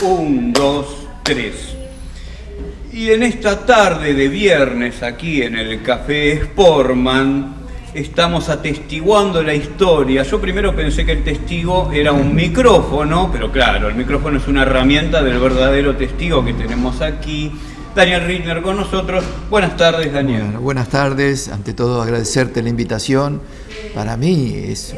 1, 2, 3. Y en esta tarde de viernes aquí en el Café Sportman estamos atestiguando la historia. Yo primero pensé que el testigo era un micrófono, pero claro, el micrófono es una herramienta del verdadero testigo que tenemos aquí. Daniel Rittner con nosotros. Buenas tardes, Daniel. Bueno, buenas tardes. Ante todo, agradecerte la invitación. Para mí es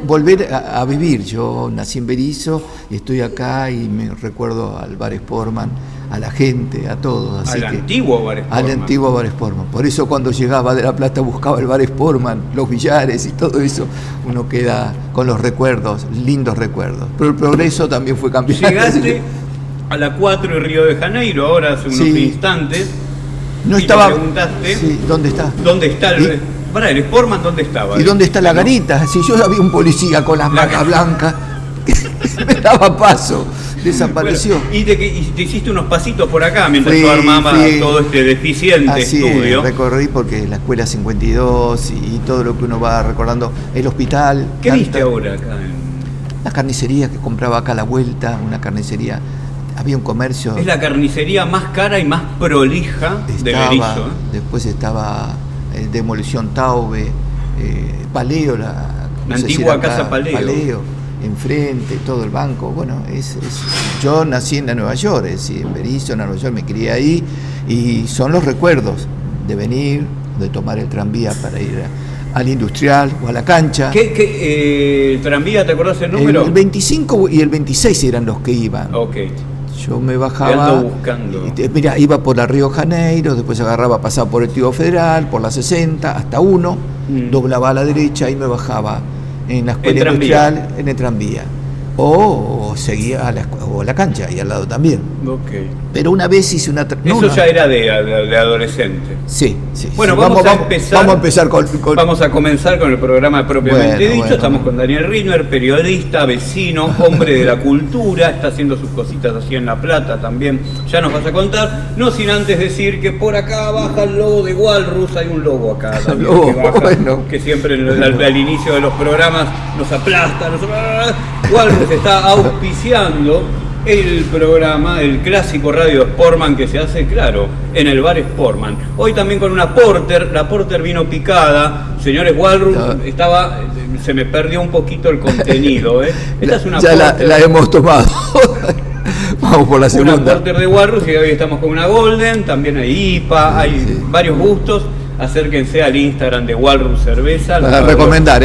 volver a vivir. Yo nací en Berisso y estoy acá y me recuerdo al Bar Sportman, a la gente, a todos. Al antiguo Bar Sportman. Al antiguo Bar Sportman. Por eso cuando llegaba de La Plata buscaba el Bar Sportman, los billares y todo eso. Uno queda con los recuerdos, lindos recuerdos. Pero el progreso también fue cambiando. Llegaste a la 4 de Río de Janeiro, ahora hace unos instantes. No y estaba. te preguntaste, sí, ¿dónde está? ¿Dónde está el Sportman? ¿Dónde estaba? ¿Y dónde está la garita? Si yo había un policía con las mangas blancas que me daba paso, desapareció. Bueno, y te hiciste unos pasitos por acá mientras yo armaba todo este deficiente estudio. Recorrí porque la escuela 52 y todo lo que uno va recordando, el hospital. ¿Qué viste ahora acá? La carnicería que compraba acá a la vuelta, una carnicería. Había un comercio. Es la carnicería más cara y más prolija de Berisso. Después estaba Demolición Taube, Paleo, la antigua casa Paleo, enfrente, todo el banco. Bueno, yo nací en la Nueva York, en Berisso, en Nueva York, me crié ahí y son los recuerdos de venir, de tomar el tranvía para ir al Industrial o a la cancha. ¿Qué tranvía, te acordás el número? El 25 y el 26 eran los que iban. Ok. Yo me bajaba, mira, iba por la Río Janeiro, después agarraba, pasaba por el Tío Federal, por la 60, hasta 1, doblaba a la derecha y me bajaba en la escuela industrial, en el tranvía. O seguía a la cancha, ahí al lado también. Okay. Pero una vez hice una... Eso ya era de adolescente. Sí. Bueno, sí. Vamos a empezar Vamos a comenzar con el programa propiamente dicho. Estamos con Daniel Rittner, periodista, vecino, hombre de la cultura, está haciendo sus cositas así en La Plata también. Ya nos vas a contar. No sin antes decir que por acá baja el logo de Walrus, hay un logo acá también que baja, que siempre al inicio de los programas nos aplasta. Walrus está auspiciando el programa, el clásico radio Sportman que se hace, claro, en el Bar Sportman. Hoy también con una Porter, la Porter vino picada. Señores, Walrus se me perdió un poquito el contenido. Esta es una Porter. La hemos tomado. Vamos por la segunda. Una Porter de Walrus y hoy estamos con una Golden, también hay IPA, hay varios gustos. Acérquense al Instagram de Walrus Cerveza. Para recomendar,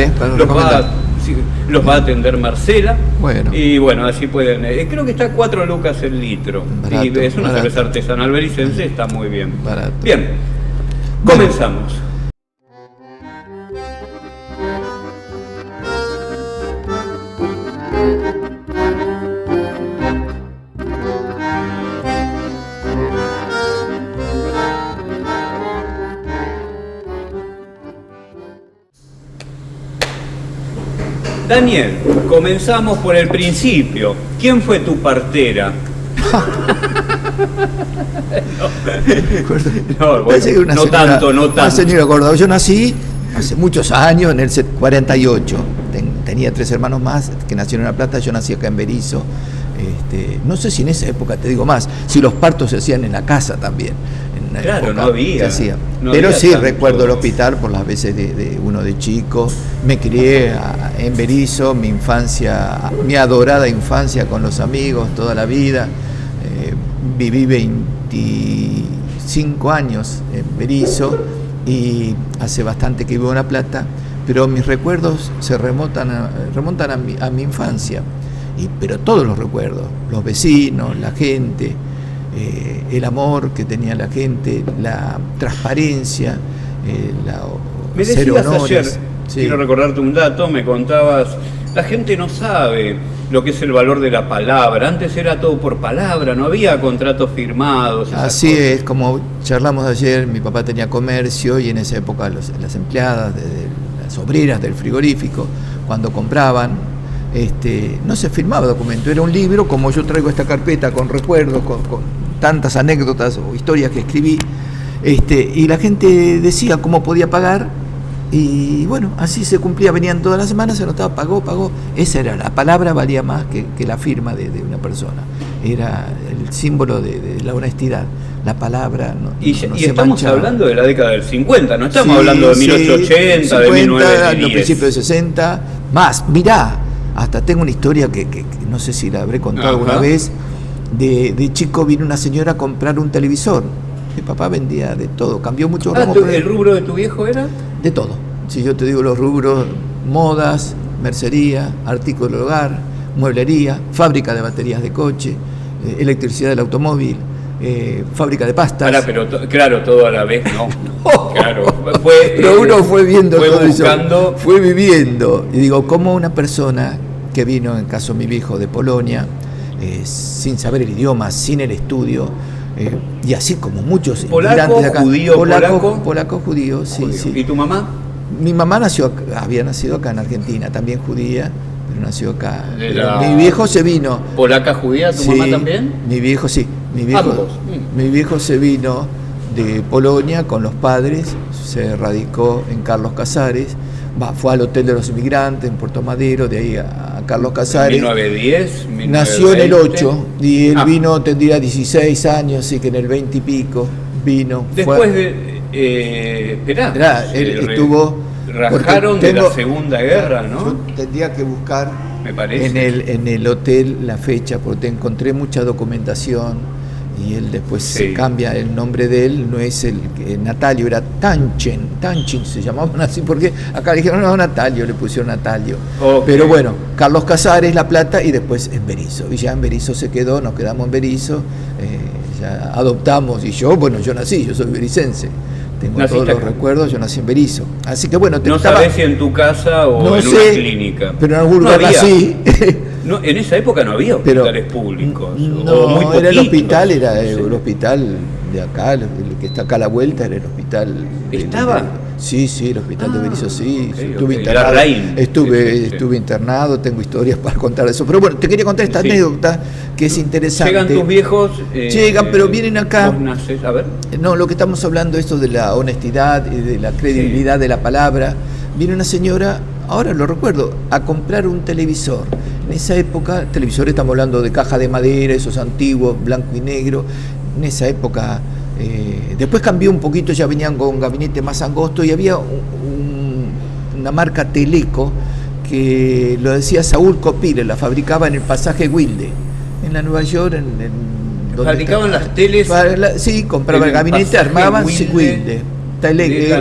los va a atender Marcela. Bueno. Y bueno, así pueden. Creo que está a 4 lucas el litro. Barato, y es una cerveza artesanal bericense, está muy bien. Barato. Bien, comenzamos. Daniel, comenzamos por el principio. ¿Quién fue tu partera? No tanto. Señora Córdoba, yo nací hace muchos años, en el 48. Tenía 3 hermanos más que nacieron en La Plata, yo nací acá en Berisso. No sé si en esa época, te digo más, si los partos se hacían en la casa también. Claro, no había. Pero sí recuerdo el hospital por las veces de uno de chico. Me crié en Berisso, mi infancia, mi adorada infancia con los amigos, toda la vida. Viví 25 años en Berisso y hace bastante que vivo en La Plata, pero mis recuerdos se remontan a mi infancia. Pero todos los recuerdos, los vecinos, la gente, el amor que tenía la gente, la transparencia, me decías ayer, quiero recordarte un dato, me contabas, la gente no sabe lo que es el valor de la palabra. Antes era todo por palabra, no había contratos firmados. Así es, como charlamos ayer, mi papá tenía comercio y en esa época las empleadas, las obreras del frigorífico, cuando compraban, no se firmaba documento, era un libro, como yo traigo esta carpeta con recuerdos, con tantas anécdotas o historias que escribí, y la gente decía cómo podía pagar Y bueno, así se cumplía, venían todas las semanas, se anotaba, pagó. Esa era, la palabra valía más que la firma de una persona. Era el símbolo de la honestidad. La palabra no estamos manchaba. Hablando de la década del 50, no estamos hablando de 1880, de 1910. Los principios de 60, más. Mirá, hasta tengo una historia que no sé si la habré contado alguna vez. De chico vino una señora a comprar un televisor. Mi papá vendía de todo, cambió mucho ramo. ¿El rubro de tu viejo era? De todo. Si yo te digo los rubros, modas, mercería, artículos del hogar, mueblería, fábrica de baterías de coche, electricidad del automóvil, fábrica de pastas. Ahora, pero claro, todo a la vez, no. Claro, pero uno fue viendo todo buscando... eso, fue viviendo. Y digo, ¿cómo una persona que vino, en el caso de mi viejo, de Polonia, sin saber el idioma, sin el estudio, y así como muchos inmigrantes de acá, polaco, judío, sí. ¿Y tu mamá? Mi mamá había nacido acá en Argentina, también judía, pero nació acá. Mi viejo se vino. ¿Polaca judía, tu mamá también? Mi viejo sí. Mi viejo se vino de Polonia con los padres, se radicó en Carlos Casares, fue al Hotel de los Inmigrantes en Puerto Madero, de ahí a Carlos Casares. 1910, 1920. Nació en el 8 y él vino, tendría 16 años, así que en el 20 y pico vino. Después él estuvo... Rajaron de la Segunda Guerra, ¿no? Yo tendría que buscar, me parece, en el hotel la fecha, porque encontré mucha documentación y él después se cambia el nombre de él, no es el Natalio, era Tanchin se llamaban así, porque acá le dijeron no, Natalio, le pusieron Natalio. Okay. Pero bueno, Carlos Casares, La Plata, y después en Berisso. Y ya en Berisso se quedó, nos quedamos en Berisso, ya adoptamos, y yo nací, yo soy bericense. Tengo todos los recuerdos, yo nací en Berisso. Así que bueno, no sabés si en tu casa o en una clínica. Pero en algún lugar nací. No, en esa época no había hospitales públicos. No, muy era el hospital, el hospital de acá, el que está acá a la vuelta, era el hospital. ¿Estaba? Sí, el hospital de Berisso, sí. Okay, estuve internado. Estuve internado, tengo historias para contar eso. Pero bueno, te quería contar esta anécdota que es interesante. Llegan tus viejos. Llegan, pero vienen acá. Vos nacés, a ver. No, lo que estamos hablando, esto de la honestidad y de la credibilidad de la palabra. Viene una señora, ahora lo recuerdo, a comprar un televisor. En esa época, televisores, estamos hablando de caja de madera, esos antiguos, blanco y negro. En esa época. Después cambió un poquito, ya venían con un gabinete más angosto y había una marca Teleco que lo decía Saúl Copile, la fabricaba en el pasaje Wilde, en la Nueva York. ¿Fabricaban las teles? Sí, compraba el gabinete, armaban Wilde.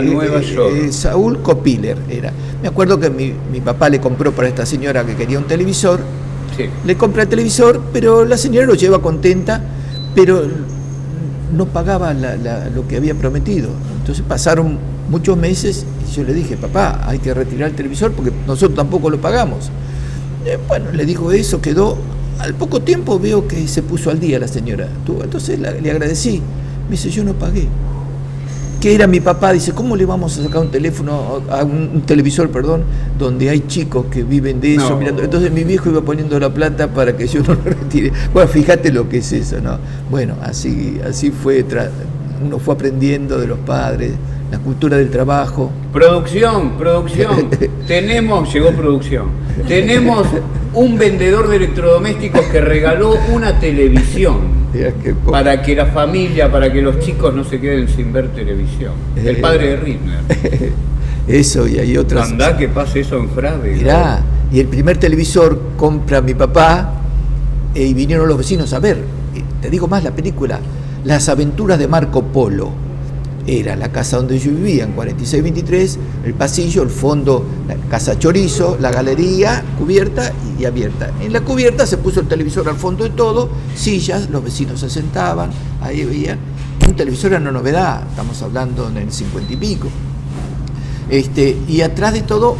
Nueva York. Saúl Copiler era. Me acuerdo que mi papá le compró para esta señora que quería un televisor, le compra el televisor, pero la señora lo lleva contenta, pero no pagaba lo que había prometido. Entonces pasaron muchos meses y yo le dije, papá, hay que retirar el televisor porque nosotros tampoco lo pagamos. Bueno, le digo eso, quedó. Al poco tiempo veo que se puso al día la señora. Entonces le agradecí. Me dice, yo no pagué. Que era mi papá, dice, ¿cómo le vamos a sacar un teléfono, a un televisor, donde hay chicos que viven de eso? Mirando? Entonces mi viejo iba poniendo la plata para que yo no lo retire. Bueno, fíjate lo que es eso, ¿no? Bueno, así fue, uno fue aprendiendo de los padres, la cultura del trabajo. Producción. Llegó producción. Tenemos un vendedor de electrodomésticos que regaló una televisión. Para que la familia, para que los chicos no se queden sin ver televisión. El padre de Rittner. Eso, y hay otras. Andá que pase eso en Frade. Mirá, y el primer televisor compra mi papá y vinieron los vecinos a ver. Te digo más, la película Las aventuras de Marco Polo. Era la casa donde yo vivía, en 4623, el pasillo, el fondo, la casa chorizo, la galería cubierta y abierta. En la cubierta se puso el televisor al fondo de todo, sillas, los vecinos se sentaban, ahí veían. Un televisor era una novedad, estamos hablando en el 50 y pico. Y atrás de todo,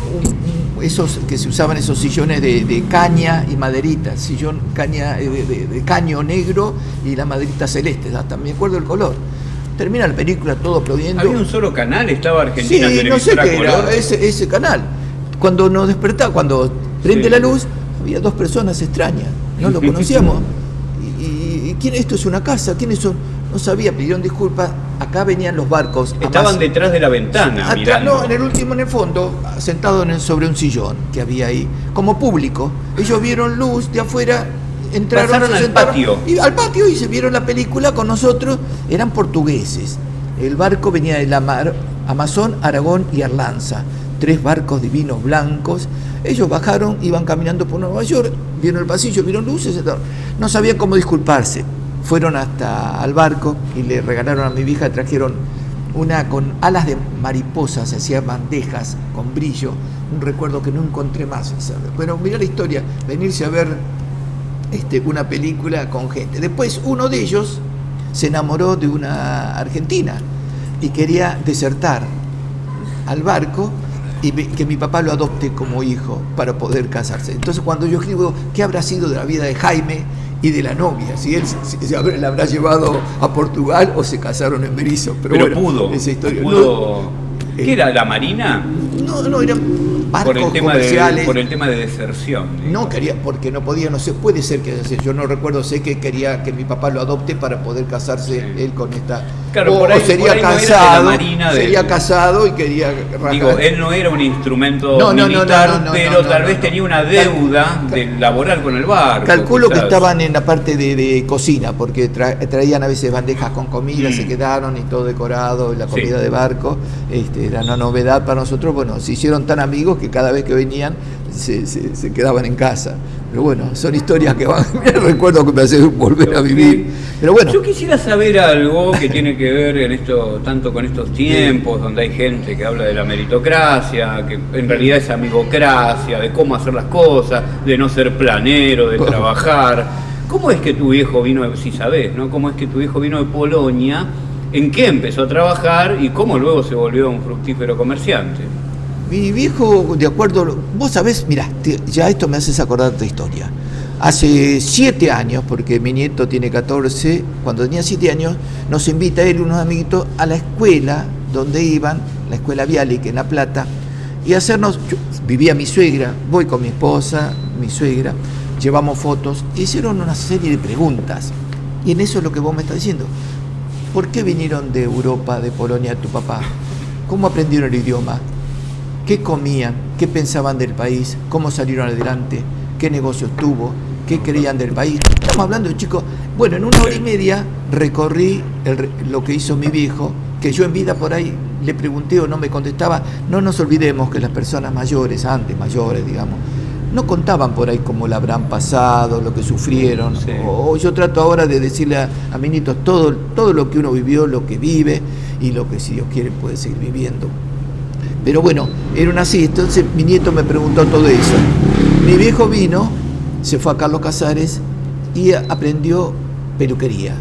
esos que se usaban esos sillones de caña y maderita, sillón caña de caño negro y la maderita celeste, hasta me acuerdo el color. Termina la película todo aplaudiendo. Había un solo canal, estaba Argentina Televisión. No sé qué era ese canal. Cuando nos despertaba, cuando prende la luz, había dos personas extrañas, no lo conocíamos. ¿Y quién? Esto es una casa, ¿quiénes son? no sabía, pidieron disculpas. Acá venían los barcos. Estaban detrás de la ventana. No, en el fondo, sentado sobre un sillón que había ahí, como público. Ellos vieron luz de afuera, entraron, pasaron al patio. Al patio y se vieron la película con nosotros. Eran portugueses. El barco venía de la mar, Amazon, Aragón y Arlanza. 3 barcos divinos blancos. Ellos bajaron, iban caminando por Nueva York, vieron el pasillo, vieron luces, no sabían cómo disculparse. Fueron hasta al barco y le regalaron a mi hija, trajeron una con alas de mariposa, se hacían bandejas con brillo, un recuerdo que no encontré más. Pero mirá la historia, venirse a ver una película con gente. Después uno de ellos se enamoró de una argentina y quería desertar al barco y que mi papá lo adopte como hijo para poder casarse. Entonces cuando yo escribo qué habrá sido de la vida de Jaime y de la novia, si él se la habrá llevado a Portugal o se casaron en Berisso, pero bueno, pudo, esa historia. ¿Qué era, la marina? No, eran barcos comerciales. Por el tema de deserción. No quería, porque no podía, no sé, puede ser que yo no recuerdo, sé que quería que mi papá lo adopte para poder casarse él con esta. Claro, o por ahí sería casado, sería casado y quería rajar. Digo, él no era un instrumento militar, pero tal vez tenía una deuda laboral con el barco. Calculo que estaban en la parte de cocina, porque traían a veces bandejas con comida, se quedaron y todo decorado, la comida de barco, era una novedad para nosotros. Bueno, se hicieron tan amigos que cada vez que venían se quedaban en casa. Pero bueno, son historias que van, recuerdo que me hacen volver a vivir. Pero bueno. Yo quisiera saber algo que tiene que ver en esto, tanto con estos tiempos, donde hay gente que habla de la meritocracia, que en realidad es amigocracia, de cómo hacer las cosas, de no ser planero, de trabajar. ¿Cómo es que tu viejo vino, si sabés, ¿no? ¿Cómo es que tu viejo vino de Polonia? ¿En qué empezó a trabajar y cómo luego se volvió un fructífero comerciante? Mi viejo, de acuerdo, vos sabés, mirá, ya esto me haces acordar otra historia. Hace 7 años, porque mi nieto tiene 14, cuando tenía 7 años, nos invita él y unos amiguitos a la escuela donde iban, la escuela Bialik en La Plata, y vivía mi suegra, voy con mi esposa, mi suegra, llevamos fotos, e hicieron una serie de preguntas, y en eso es lo que vos me estás diciendo. ¿Por qué vinieron de Europa, de Polonia, tu papá? ¿Cómo aprendieron el idioma? ¿Qué comían? ¿Qué pensaban del país? ¿Cómo salieron adelante? ¿Qué negocios tuvo? ¿Qué creían del país? Estamos hablando de chicos. Bueno, en 1 hora y media recorrí lo que hizo mi viejo, que yo en vida por ahí le pregunté o no me contestaba. No nos olvidemos que las personas mayores, digamos, no contaban por ahí cómo la habrán pasado, lo que sufrieron. Sí. O yo trato ahora de decirle a mis nietos todo lo que uno vivió, lo que vive y lo que, si Dios quiere, puede seguir viviendo. Pero bueno, era así. Entonces mi nieto me preguntó todo eso. Mi viejo vino, se fue a Carlos Casares y aprendió peluquería.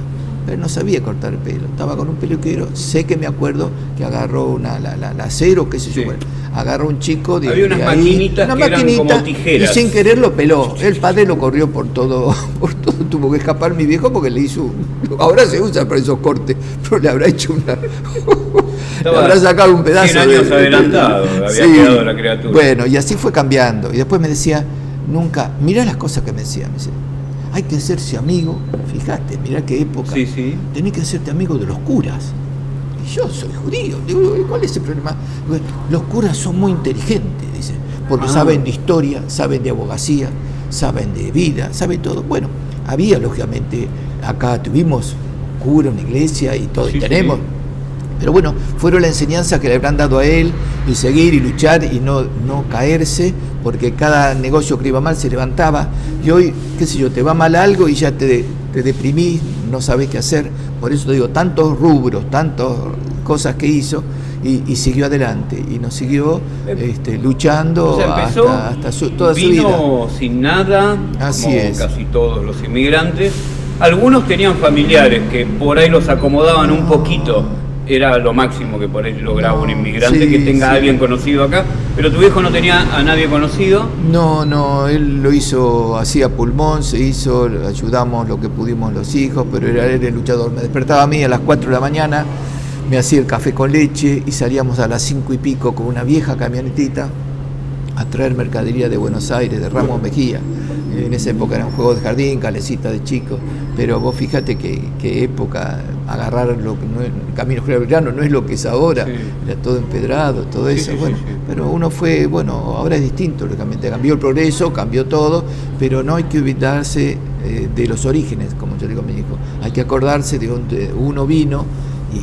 Pero no sabía cortar el pelo. Estaba con un peluquero. Sé que me acuerdo que agarró la acero, qué sé yo. Sí. Bueno, agarró un chico de. Había unas maquinitas que eran como tijeras. Y sin querer lo peló. El padre lo corrió por todo. Tuvo que escapar mi viejo porque le hizo. Ahora se usa para esos cortes. Pero le habrá hecho una. Le habrá sacado un pedazo 100 años adelantado, había quedado la criatura. Bueno, y así fue cambiando. Y después me decía, mirá las cosas que me decía. Me decía, hay que hacerse amigo, fíjate, mirá qué época. Sí. Tenés que hacerte amigo de los curas. Y yo soy judío. Digo, ¿cuál es el problema? Los curas son muy inteligentes, dice, porque saben de historia, saben de abogacía, saben de vida, saben todo. Bueno, había, lógicamente, acá tuvimos cura, una iglesia y todo, y tenemos. Sí. Pero bueno, fueron la enseñanza que le habrán dado a él, y seguir y luchar y no caerse, porque cada negocio que iba mal se levantaba. Y hoy, qué sé yo, te va mal algo y ya te deprimís, no sabés qué hacer. Por eso te digo, tantos rubros, tantas cosas que hizo, y siguió adelante, y nos siguió luchando, o sea, empezó, hasta toda su vida. Vino sin nada, así como es. Casi todos los inmigrantes. Algunos tenían familiares que por ahí los acomodaban un poquito. Era lo máximo que por ahí lograba un inmigrante, que tenga a alguien conocido acá. Pero tu viejo no tenía a nadie conocido. No, él lo hizo así a pulmón, ayudamos lo que pudimos los hijos, pero era él el luchador. Me despertaba a mí a las 4 de la mañana, me hacía el café con leche y salíamos a las 5 y pico con una vieja camionetita a traer mercadería de Buenos Aires, de Ramos Mejía. En esa época eran juegos de jardín, calecita de chicos, pero vos fíjate qué época, agarrar lo que no es, el camino General Belgrano no es lo que es ahora, Sí. era todo empedrado, todo Sí, eso, sí, bueno, sí, sí. pero uno fue, bueno, ahora es distinto, lógicamente, cambió el progreso, cambió todo, pero no hay que olvidarse de los orígenes, como yo digo a mi hijo, hay que acordarse de donde uno vino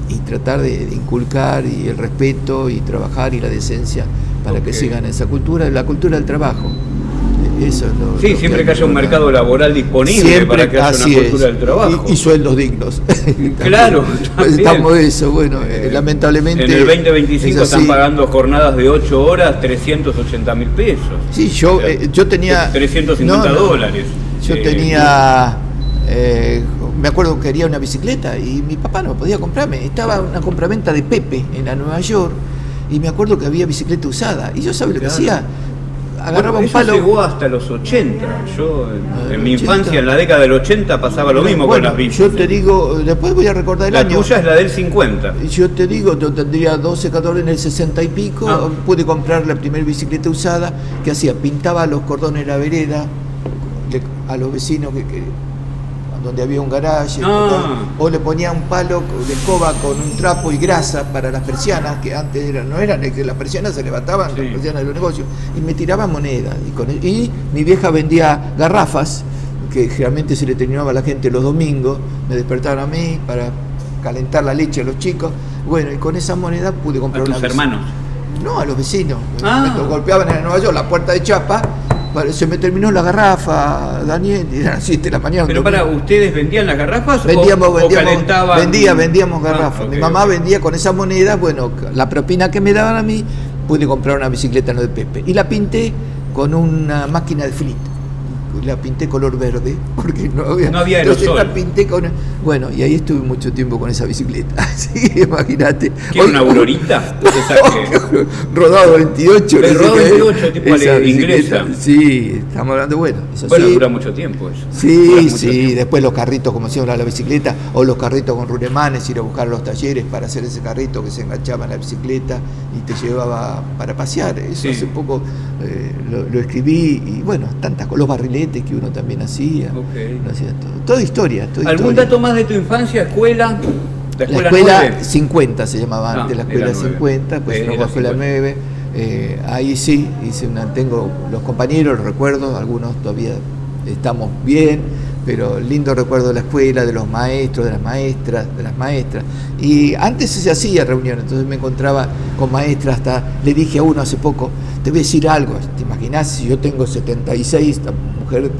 y tratar de inculcar y el respeto y trabajar y la decencia para que sigan esa cultura, la cultura del trabajo. Eso es lo, Sí, lo siempre que hay haya un recordar. mercado laboral disponible Siempre, para que haya así una cultura es. del trabajo. Y sueldos dignos. Claro, también. Estamos de eso, bueno, lamentablemente. En el 2025 es así. están pagando jornadas de 8 horas, 380.000 pesos. Sí, O sea, yo tenía. 350 dólares. Yo tenía. Me acuerdo que quería una bicicleta y mi papá no podía comprarme. Estaba una compraventa de Pepe en la Nueva York y me acuerdo que había bicicleta usada. Y yo sabía lo que Claro. hacía. Agarraba Bueno, un eso palo. llegó hasta los 80. Yo en mi 80. infancia, en la década del 80, pasaba lo mismo Bueno, con las bicis. yo te digo, después voy a recordar el La año. tuya es la del 50. Yo te digo, yo tendría 12, 14 en el 60 y pico, Ah. pude comprar la primera bicicleta usada, que hacía, pintaba los cordones de la vereda a los vecinos donde había un garaje, o le ponía un palo de escoba con un trapo y grasa para las persianas, que antes no eran, que las persianas se levantaban, Sí. las persianas de los negocios, y me tiraba monedas. Y mi vieja vendía garrafas, que generalmente se le terminaba a la gente los domingos, me despertaban a mí para calentar la leche a los chicos. Bueno, y con esas monedas pude A comprar tus una hermanos. No, a los vecinos. Ah. Me golpeaban en Nueva York la puerta de chapa, se me terminó la garrafa, Daniel, y eran 7 de la mañana. Pero para, ¿ustedes vendían las garrafas Vendíamos, o calentaban? vendíamos garrafas. Ah, ok, Mi mamá ok. vendía con esas monedas, bueno, la propina que me daban a mí, pude comprar una bicicleta no de Pepe. Y la pinté con una máquina de flit. La pinté color verde, porque no había entonces aerosol. la pinté con. Bueno, y ahí estuve mucho tiempo con esa bicicleta. Sí, imagínate. ¿Qué era una aurorita? Esa que- Rodado 28. El no sé rodado qué. 28, tipo Esa inglesa. bicicleta, sí, estamos hablando, bueno. Eso Bueno, sí. dura mucho tiempo eso. Dura Sí, mucho sí, tiempo. después los carritos, como se llama la bicicleta, o los carritos con rulemanes, ir a buscar los talleres para hacer ese carrito que se enganchaba en la bicicleta y te llevaba para pasear. Eso Sí. hace poco lo escribí y bueno, tantas cosas, los barriletes que uno también hacía. Ok. Uno hacía todo. Toda historia. ¿Algún historia. dato más de tu infancia? ¿Escuela? La escuela 9. 50 se llamaba Ah, antes, la era escuela 9. 50, pues Era luego la escuela 50. 9. Ahí sí, tengo los compañeros, los recuerdos, algunos todavía estamos bien, pero lindo recuerdo de la escuela, de los maestros, de las maestras. Y antes se hacía reuniones, entonces me encontraba con maestras, hasta le dije a uno hace poco, te voy a decir algo, ¿te imaginás si yo tengo 76, esta mujer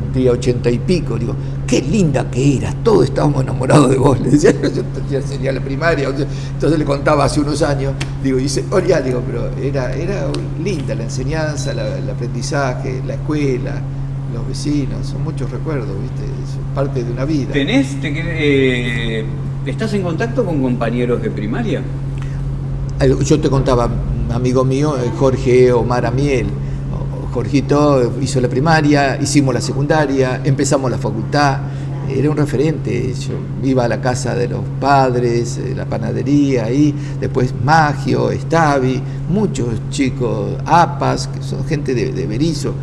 tendría 80 y pico, digo, qué linda que eras, todos estábamos enamorados de vos, le decía, yo ya sería la primaria, entonces le contaba hace unos años, digo, y dice, Oriá, digo, pero era linda la enseñanza, el aprendizaje, la escuela, los vecinos, son muchos recuerdos, ¿viste? Son parte de una vida. ¿Estás en contacto con compañeros de primaria? Yo te contaba, un amigo mío, Jorge Omar Amiel. Jorgito hizo la primaria, hicimos la secundaria, empezamos la facultad, era un referente. Yo iba a la casa de los padres, la panadería ahí, después Magio, Estavi, muchos chicos, APAS, que son gente de Berizo,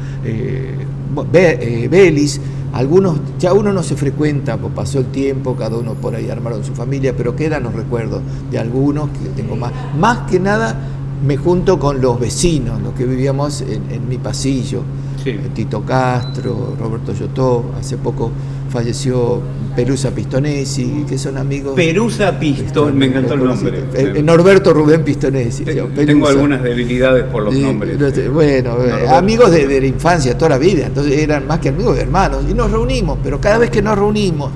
Belis. Algunos, ya uno no se frecuenta, pues pasó el tiempo, cada uno por ahí armaron su familia, pero quedan los recuerdos de algunos que tengo más que nada. Me junto con los vecinos, los que vivíamos en mi pasillo, Sí. Tito Castro, Roberto Yotó, hace poco falleció Perusa Pistonesi, que son amigos. Perusa Pistón, me encantó el nombre. Norberto Rubén Pistonesi. Tengo Perusa. algunas debilidades por los Sí, nombres. bueno, Norberto. amigos de la infancia, toda la vida, entonces eran más que amigos de hermanos, y nos reunimos, pero cada vez que nos reuníamos,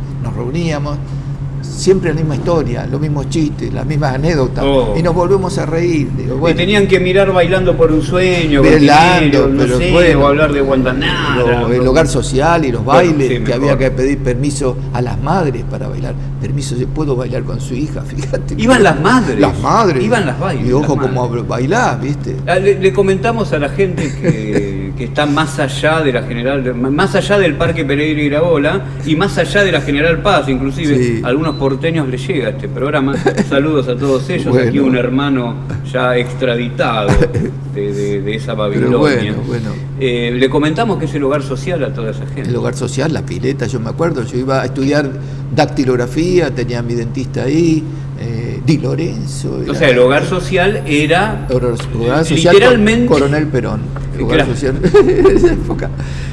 siempre la misma historia, los mismos chistes, las mismas anécdotas, y nos volvemos a reír. Digo, Y bueno, tenían que mirar Bailando por un Sueño, Bailando, Cantinero, no pero sé, bueno, o hablar de Guantanara. el hogar social y los Bueno, bailes, sí, que mejor. había que pedir permiso a las madres para bailar. Permiso, yo puedo bailar con su hija, fíjate. Iban las madres. Las madres. Iban las bailes. Y ojo, las como madres. bailás, ¿viste? Le comentamos a la gente que está más allá de la General, más allá del Parque Pereira y Grabola y más allá de la General Paz, inclusive Sí. a algunos porteños les llega este programa. Saludos a todos ellos. Bueno. Aquí un hermano ya extraditado de de esa Babilonia. Pero bueno. Le comentamos que es el hogar social a toda esa gente. El hogar social, la pileta, yo me acuerdo, yo iba a estudiar dactilografía, tenía a mi dentista ahí, Di Lorenzo. O sea, el hogar social era hogar social literalmente Coronel Perón. El hogar social de esa época.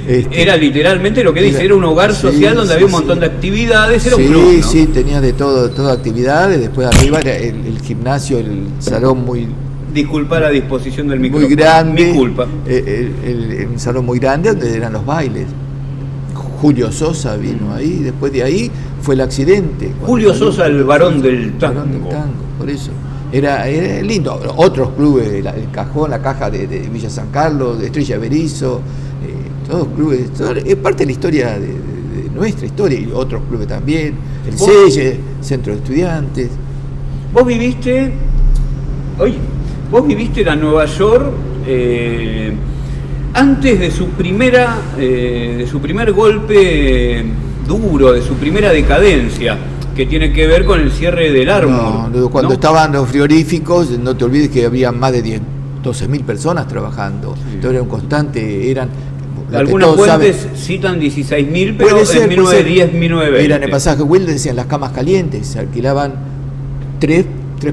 Era literalmente lo que dice, era un hogar social donde había un montón de actividades, era un club, ¿no? Sí, tenía de todo, todas actividades, después arriba era el gimnasio, el salón muy... Disculpa la disposición del micrófono. Muy grande. Mi culpa. Un salón muy grande donde eran los bailes. Julio Sosa vino ahí, después de ahí fue el accidente. Julio Sosa, el varón del tango. Por eso. Era lindo. Otros clubes, el Cajón, la Caja de Villa San Carlos, de Estrella Berizo, todos clubes, es parte de la historia de nuestra historia, y otros clubes también, el Selle, Centro de Estudiantes. Vos viviste la Nueva York antes de su primer golpe duro, de su primera decadencia, que tiene que ver con el cierre del Armour. No, cuando estaban los frigoríficos, no te olvides que había más de 12.000 personas trabajando. Sí. Entonces era un constante, eran... Algunas fuentes citan 16.000, pero en 1910, 1920. Era en el pasaje Wilde, decían las camas calientes, se alquilaban tres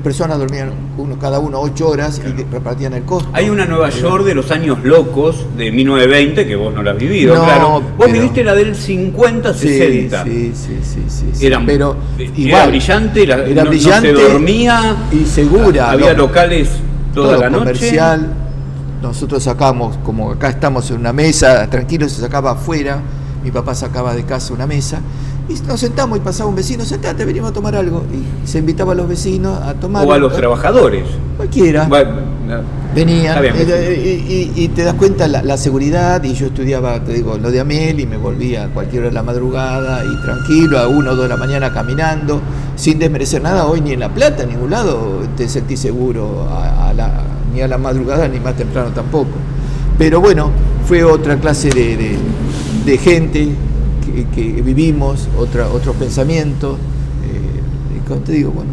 personas, dormían cada uno 8 horas, claro, y repartían el costo. Hay una Nueva York de los años locos de 1920 que vos no la has vivido, claro. Vos viviste la del 50, 60. Sí. Pero igual, era brillante, era brillante, no se dormía y segura. Había locales toda la noche. Comercial. Nosotros sacábamos, como acá estamos en una mesa, tranquilo, se sacaba afuera. Mi papá sacaba de casa una mesa y nos sentamos y pasaba un vecino, sentate, venimos a tomar algo. Y se invitaba a los vecinos a tomar. O a los trabajadores. Cualquiera. Venían. Y te das cuenta la seguridad. Y yo estudiaba, te digo, lo de Amel y me volvía a cualquier hora de la madrugada y tranquilo, a 1 o 2 de la mañana caminando, sin desmerecer nada. Hoy ni en La Plata, en ningún lado te sentís seguro ni a la madrugada ni más temprano tampoco. Pero bueno, fue otra clase de gente que vivimos, otros pensamientos, como te digo, bueno,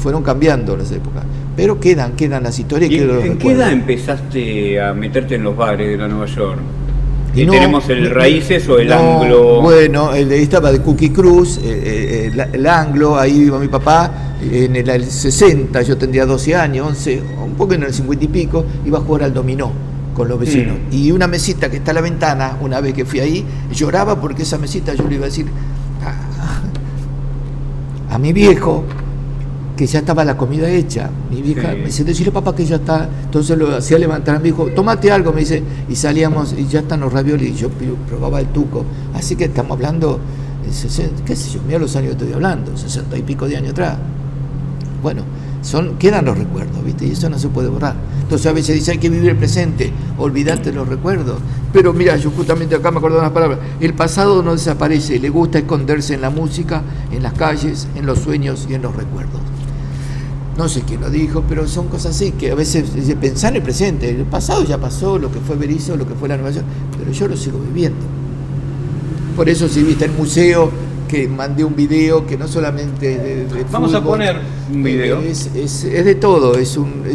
fueron cambiando las épocas, pero quedan las historias. ¿En qué edad empezaste a meterte en los bares de la Nueva York? ¿Tenemos el Raíces o el Anglo? Bueno, estaba de Cookie Cruz, el Anglo, ahí iba mi papá, en el 60, yo tendría 12 años, 11, un poco en el 50 y pico, iba a jugar al dominó con los vecinos. Y una mesita que está a la ventana, una vez que fui ahí, lloraba porque esa mesita yo le iba a decir a mi viejo que ya estaba la comida hecha. Mi vieja me dice, decirle papá que ya está. Entonces lo hacía levantar, me dijo, tomate algo, me dice, y salíamos y ya están los raviolis, y yo probaba el tuco. Así que estamos hablando de 60, qué sé yo, mira los años que estoy hablando, 60 y pico de años atrás. Bueno, quedan los recuerdos, ¿viste? Y eso no se puede borrar. Entonces a veces dice, hay que vivir el presente, olvidarte los recuerdos. Pero mira, yo justamente acá me acuerdo de unas palabras. El pasado no desaparece, le gusta esconderse en la música, en las calles, en los sueños y en los recuerdos. No sé quién lo dijo, pero son cosas así, que a veces dice, pensar en el presente. El pasado ya pasó, lo que fue Berizo, lo que fue la Nueva York, pero yo lo sigo viviendo. Por eso si viste el museo, que mandé un video que no solamente de vamos fútbol, a poner un video. Es de todo,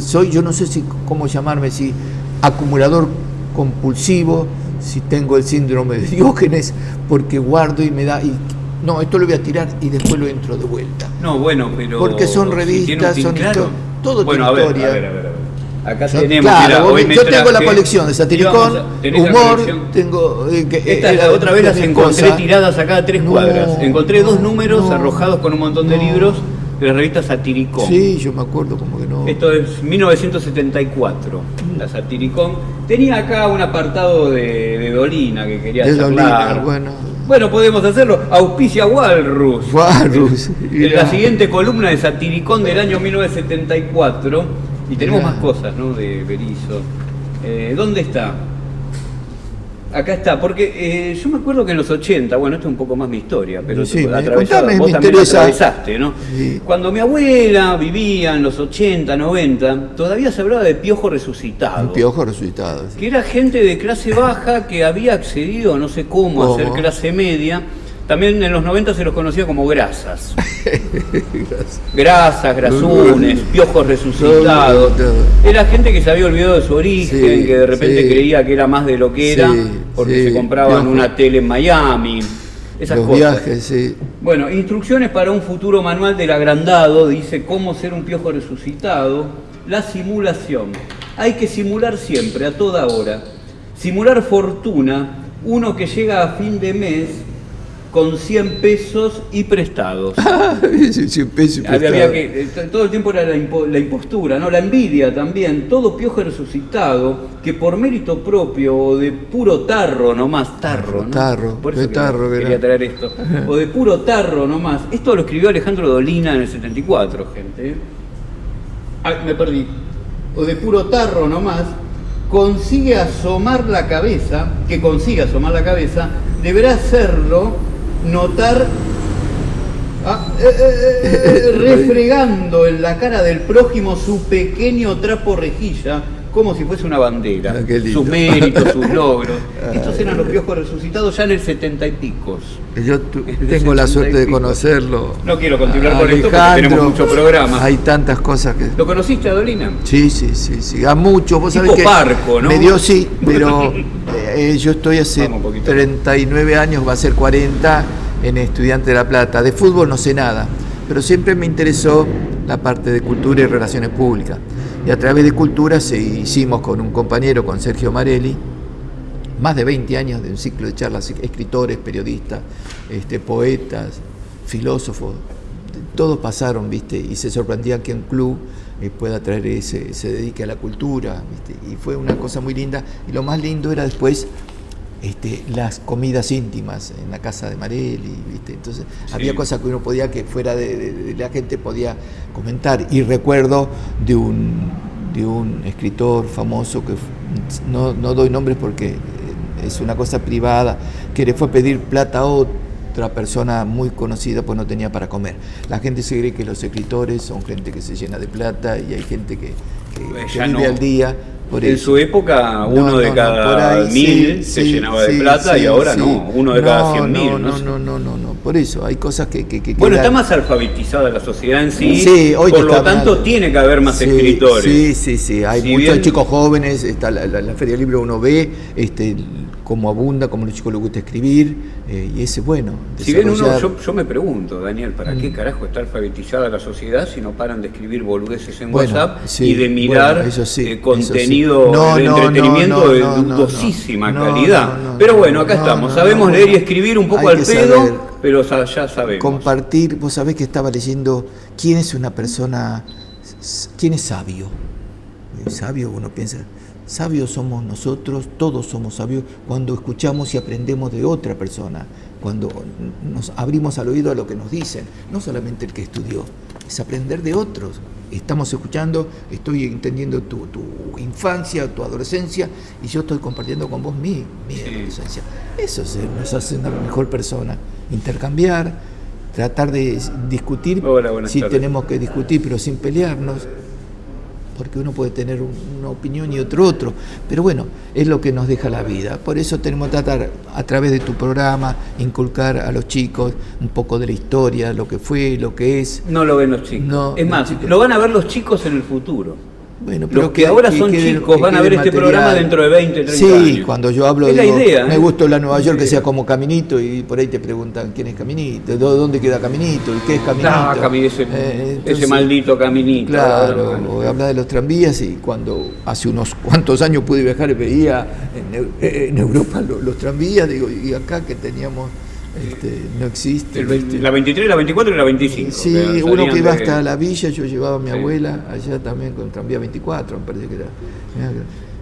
soy, yo no sé cómo llamarme, si acumulador compulsivo, si tengo el síndrome de Diógenes, porque guardo y me da, no, esto lo voy a tirar y después lo entro de vuelta. No, bueno, pero... Porque son revistas, son historias, todo tiene historia. A ver. Acá tenemos, claro, yo tengo la colección de Satiricón, humor, tengo... otra vez las encontré tiradas acá a 3 cuadras. Encontré 2 números arrojados con un montón de libros de la revista Satiricón. Sí, yo me acuerdo como que no... Esto es 1974, la Satiricón. Tenía acá un apartado de Dolina que quería charlar. Bueno, podemos hacerlo. Auspicia Walrus. En la siguiente columna de Satiricón del año 1974... Y tenemos más cosas, ¿no? De Berizo. ¿Dónde está? Acá está, porque yo me acuerdo que en los 80, bueno, esto es un poco más mi historia, pero sí, vos también la atravesaste, ¿no? Sí. Cuando mi abuela vivía en los 80, 90, todavía se hablaba de piojo resucitado. Un piojo resucitado. Sí. Que era gente de clase baja que había accedido, no sé cómo, a ser clase media, También en los 90 se los conocía como grasas. Grasas, grasunes, piojos resucitados. Era gente que se había olvidado de su origen, sí, que de repente creía que era más de lo que era, porque se compraban una tele en Miami. Esas los cosas. Viajes, sí. Bueno, instrucciones para un futuro manual del agrandado, dice cómo ser un piojo resucitado. La simulación. Hay que simular siempre, a toda hora. Simular fortuna, uno que llega a fin de mes con 100 pesos y prestados. 100 pesos y prestados. Había que, todo el tiempo era la impostura, ¿no? La envidia también. Todo piojo resucitado que por mérito propio o de puro tarro nomás, tarro, ¿no? Tarro, por eso tarro quería traer esto. O de puro tarro nomás. Esto lo escribió Alejandro Dolina en el 74, gente. Ay, me perdí. O de puro tarro nomás, consigue asomar la cabeza, deberá hacerlo notar refregando en la cara del prójimo su pequeño trapo rejilla, como si fuese una bandera, sus méritos, sus logros. Estos eran los piojos resucitados ya en el 70 y picos. Yo tengo la suerte de conocerlo. No quiero continuar con esto porque tenemos mucho programa. Hay tantas cosas que... ¿Lo conociste a Dolina? Sí. A mucho. Vos sabés que Parco, ¿no? Me dio sí, pero yo estoy hace 39 años, va a ser 40, en Estudiante de La Plata. De fútbol no sé nada, pero siempre me interesó la parte de cultura y relaciones públicas. Y a través de cultura hicimos con un compañero, con Sergio Marelli, más de 20 años de un ciclo de charlas, escritores, periodistas, poetas, filósofos, todos pasaron, ¿viste? Y se sorprendían que un club pueda traer se dedique a la cultura, ¿viste? Y fue una cosa muy linda. Y lo más lindo era después las comidas íntimas en la casa de Marelli, ¿viste? Entonces había cosas que uno podía, que fuera de la gente podía comentar. Y recuerdo de un escritor famoso que no doy nombres porque es una cosa privada, que le fue a pedir plata a otra persona muy conocida, pues no tenía para comer. La gente se cree que los escritores son gente que se llena de plata y hay gente que vive al día. En su época uno de cada 1000 se llenaba de plata y ahora no, uno de cada 100.000. No, por eso hay cosas que bueno, está más alfabetizada la sociedad en sí, hoy por lo tanto tiene que haber más escritores. Sí, hay muchos chicos jóvenes, está la Feria del Libro, uno ve cómo abunda, cómo a los chicos les gusta escribir, y ese es bueno. Si bien yo me pregunto, Daniel, ¿para qué carajo está alfabetizada la sociedad si no paran de escribir boludeces en WhatsApp y de mirar contenido de entretenimiento de dudosísima calidad? Pero bueno, acá estamos, sabemos leer y escribir un poco al pedo, pero ya sabemos. Compartir, vos sabés que estaba leyendo quién es una persona, quién es sabio. Sabio, uno piensa, sabios somos nosotros, todos somos sabios cuando escuchamos y aprendemos de otra persona, cuando nos abrimos al oído a lo que nos dicen, no solamente el que estudió, es aprender de otros. Estamos escuchando, estoy entendiendo tu infancia, tu adolescencia, y yo estoy compartiendo con vos mi adolescencia. Eso nos hace una mejor persona. Intercambiar, tratar de discutir, si tenemos que discutir, pero sin pelearnos, porque uno puede tener una opinión y otro, pero bueno, es lo que nos deja la vida. Por eso tenemos que tratar, a través de tu programa, inculcar a los chicos un poco de la historia, lo que fue, lo que es. No lo ven los chicos. Es más, lo van a ver los chicos en el futuro. Bueno, pero los que ahora son chicos van a ver este programa dentro de 20, 30 años. Sí, cuando yo hablo, es digo, la idea, me gusta la Nueva York que sea como Caminito, y por ahí te preguntan quién es Caminito, dónde queda Caminito y qué es Caminito. Ese maldito Caminito. Claro, habla de los tranvías, y cuando hace unos cuantos años pude viajar y veía en Europa los tranvías, digo, y acá que teníamos... no existe. La 23, la 24 y la 25. Sí, uno que iba hasta la villa, yo llevaba a mi abuela allá también con tranvía 24, me parece que era.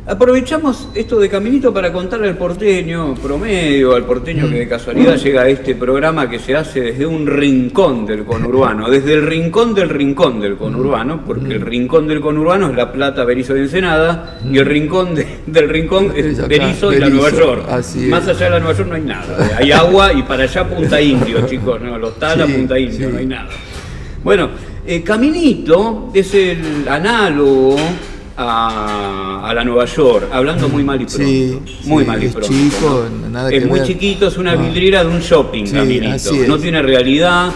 Aprovechamos esto de Caminito para contarle al porteño promedio, al porteño que de casualidad llega a este programa que se hace desde un rincón del conurbano, desde el rincón del conurbano, porque el rincón del conurbano es La Plata, Berisso y Ensenada, y el rincón del rincón es Berisso y la Nueva York. Más allá de la Nueva York no hay nada, hay agua, y para allá Punta Indio, chicos, no, Los Tala, Punta Indio, no hay nada. Bueno, Caminito es el análogo a la Nueva York, hablando muy mal y pronto. Sí, muy sí, mal y es pronto. chico, nada que es muy ver. chiquito, es una vidriera de un shopping, Sí, Caminito. así es. No tiene realidad.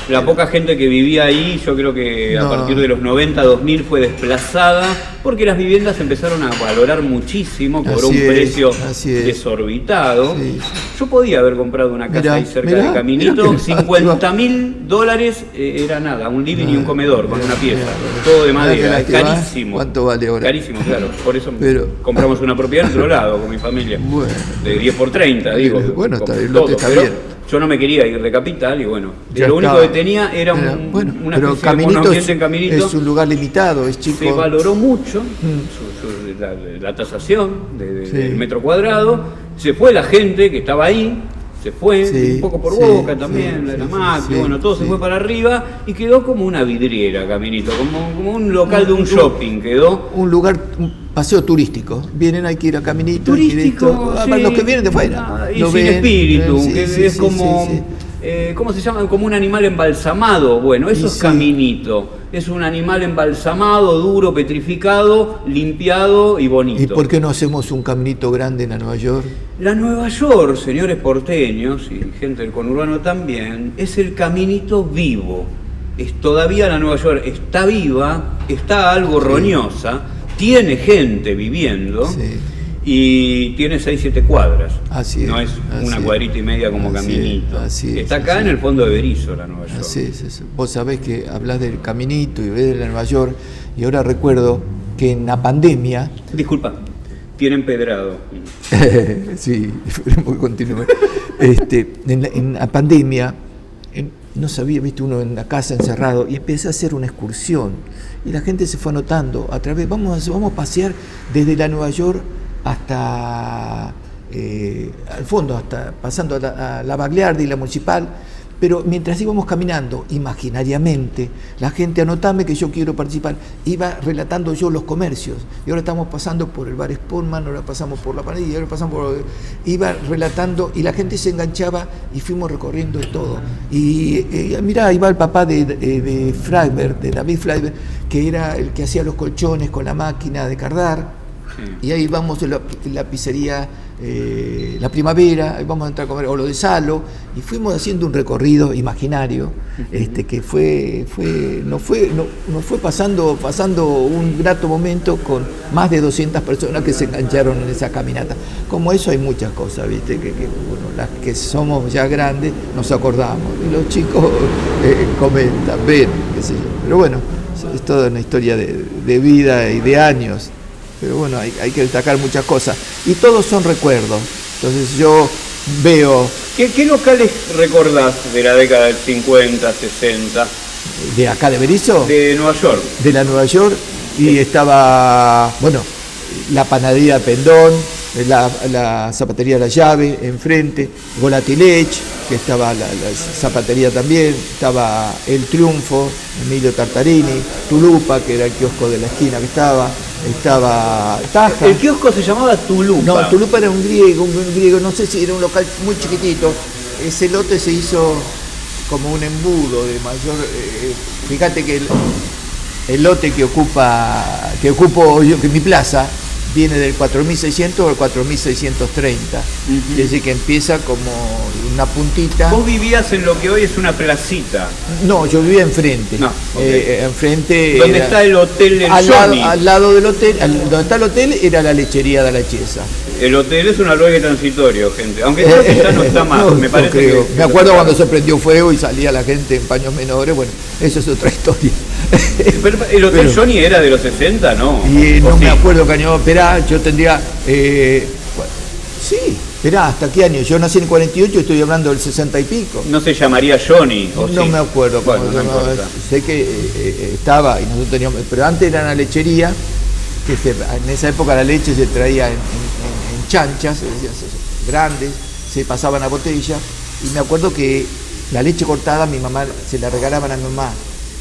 La poca gente que vivía ahí, yo creo que a No. partir de los 90, 2000 fue desplazada, porque las viviendas empezaron a valorar muchísimo, cobró Así un es, precio así es. desorbitado. Sí. Yo podía haber comprado una casa Mirá, ahí cerca mirá, de Caminito, mirá que- $50.000 era nada, un living y un comedor con una pieza, todo de Mirá que madera, lástima, carísimo. ¿cuánto vale ahora? Carísimo, claro, por eso Pero- compramos una propiedad en otro lado con mi familia, Bueno. de 10 por 30, digo. Bueno, está con bien, lo que está pero bien. yo no me quería ir de Capital y bueno, Ya lo único estaba. que tenía era Bueno, una pero especie de Caminito monoambiente en Caminito. es un lugar limitado, es chico. Se valoró mucho Mm. la tasación Sí. del metro cuadrado, se fue la gente que estaba ahí, se fue, Sí, un poco por sí, Boca también, sí, la sí, Macri, sí, bueno, todo se sí. fue para arriba y quedó como una vidriera, Caminito, como un local de un shopping, quedó. Un lugar, un paseo turístico. Vienen, hay que ir a Caminito. hay que ir Turístico, esto. sí. Los que vienen de fuera. Ah, y lo sin ven, espíritu, sí, que sí, es sí, como, sí, sí. ¿cómo se llama? Como un animal embalsamado. Bueno, eso Y es sí. Caminito. Es un animal embalsamado, duro, petrificado, limpiado y bonito. ¿Y por qué no hacemos un caminito grande en la Nueva York? La Nueva York, señores porteños y gente del conurbano también, es el Caminito vivo. Es todavía la Nueva York está viva, está algo roñosa, tiene gente viviendo. Sí. Y tiene 6-7 cuadras. Así no es, es así una es. cuadrita y media como Así Caminito. es, así es, Está acá así en es. el fondo de Berisso, la Nueva York. Así es. Vos sabés que hablas del caminito y ves de la Nueva York, y ahora recuerdo que en la pandemia, Disculpa, tiene empedrado. sí, esperemos que continúe, en la pandemia, no sabía, viste, uno en la casa encerrado, y empecé a hacer una excursión, y la gente se fue anotando, vamos a pasear desde la Nueva York hasta al fondo, hasta pasando a la Bagliardi y la Municipal, pero mientras íbamos caminando, imaginariamente, la gente, anotame que yo quiero participar, iba relatando yo los comercios, y ahora estamos pasando por el bar Sportman, ahora pasamos por la Panadería, ahora pasamos por... Iba relatando, y la gente se enganchaba, y fuimos recorriendo todo. Y mirá, ahí va el papá de Freiberg, de David Freiberg, que era el que hacía los colchones con la máquina de cardar. Y ahí vamos en la pizzería La Primavera, ahí vamos a entrar a comer, o lo de Salo, y fuimos haciendo un recorrido imaginario, que nos fue pasando un grato momento con más de 200 personas que se engancharon en esa caminata. Como eso hay muchas cosas, ¿viste? Que bueno, las que somos ya grandes nos acordamos, y los chicos comentan, ven, qué sé yo. Pero bueno, es toda una historia de vida y de años. Pero bueno, hay que destacar muchas cosas. Y todos son recuerdos. Entonces yo veo... ¿Qué locales recordás de la década del 50, 60? ¿De acá de Berisso? De Nueva York. De la Nueva York. Y estaba, bueno, la panadería Pendón, la zapatería La Llave, enfrente, Golatilech, que estaba la zapatería también, estaba El Triunfo, Emilio Tartarini, Tulupa, que era el kiosco de la esquina que estaba Taja. El kiosco se llamaba Tulupa. No, Tulupa era un griego, no sé si era un local muy chiquitito. Ese lote se hizo como un embudo de mayor... fíjate que el lote que ocupo yo, que mi plaza, viene del 4600 al 4630. Es decir, que empieza como una puntita. Vos vivías en lo que hoy es una placita. No, yo vivía enfrente. No, okay. Enfrente. ¿Dónde está el hotel del Johnny? Al lado del hotel, donde está el hotel, era la lechería de la Chiesa. El hotel es un albergue transitorio, gente. Aunque creo que ya no está más, No, me parece creo. que... Me acuerdo cuando se prendió fuego y salía la gente en paños menores. Bueno, eso es otra historia. Pero el hotel Johnny era de los 60, ¿no? Y no sí. me acuerdo qué año, esperá, yo tendría... sí, esperá, ¿hasta qué año? Yo nací en el 48, estoy hablando del 60 y pico. ¿No se llamaría Johnny? ¿O No sí? me acuerdo. Bueno, no importa. Sé que estaba y nosotros teníamos... Pero antes era una lechería, que en esa época la leche se traía en chanchas, grandes, se pasaban a botella, y me acuerdo que la leche cortada mi mamá se la regalaban a mi mamá,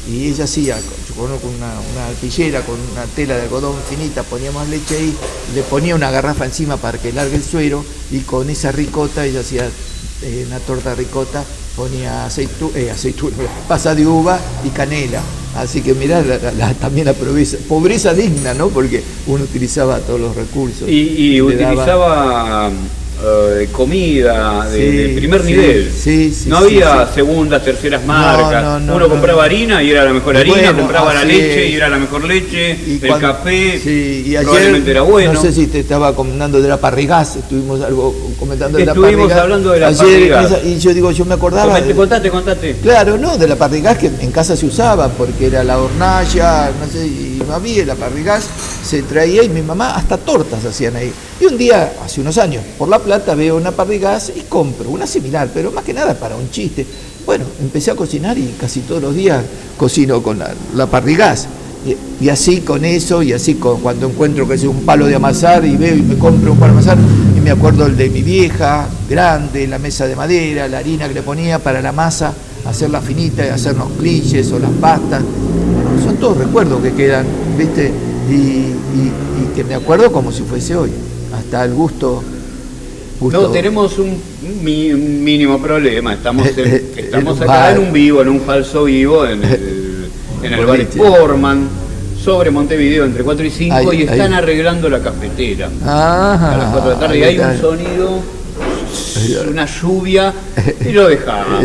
y ella hacía con una alpillera, con una tela de algodón finita, poníamos leche ahí, le ponía una garrafa encima para que largue el suero, y con esa ricota ella hacía una torta ricota, ponía aceituna, pasa de uva y canela, Así que mirá también la pobreza digna, ¿no? Porque uno utilizaba todos los recursos. Y utilizaba comida de primer nivel. No había segundas, terceras marcas. Uno compraba harina y era la mejor harina, compraba la leche y era la mejor leche, el café y probablemente era bueno. No sé si te estaba comentando de la Parrigás, estuvimos comentando de la Parrigás. Estuvimos hablando de la Parrigás. Y yo digo, yo me acordaba. Contate. Claro, no, de la Parrigás que en casa se usaba, porque era la hornalla, no sé, y no había la Parrigás, se traía y mi mamá hasta tortas hacían ahí. Y un día, hace unos años, por La Plata veo una Parrigás y compro una similar, pero más que nada para un chiste. Bueno, empecé a cocinar y casi todos los días cocino con la Parrigás. Y así con eso, y así cuando encuentro que es un palo de amasar y veo y me compro un palo de amasar, y me acuerdo el de mi vieja, grande, la mesa de madera, la harina que le ponía para la masa, hacerla finita y hacer los cliches o las pastas. Bueno, son todos recuerdos que quedan, ¿viste? Y que me acuerdo como si fuese hoy. Hasta el gusto. No, tenemos un mínimo problema. Estamos acá en un vivo, en un falso vivo, en el bar Sportman, sobre Montevideo, entre 4 y 5, y están arreglando la cafetera. A las 4 de la tarde y hay un sonido, una lluvia, y lo dejamos.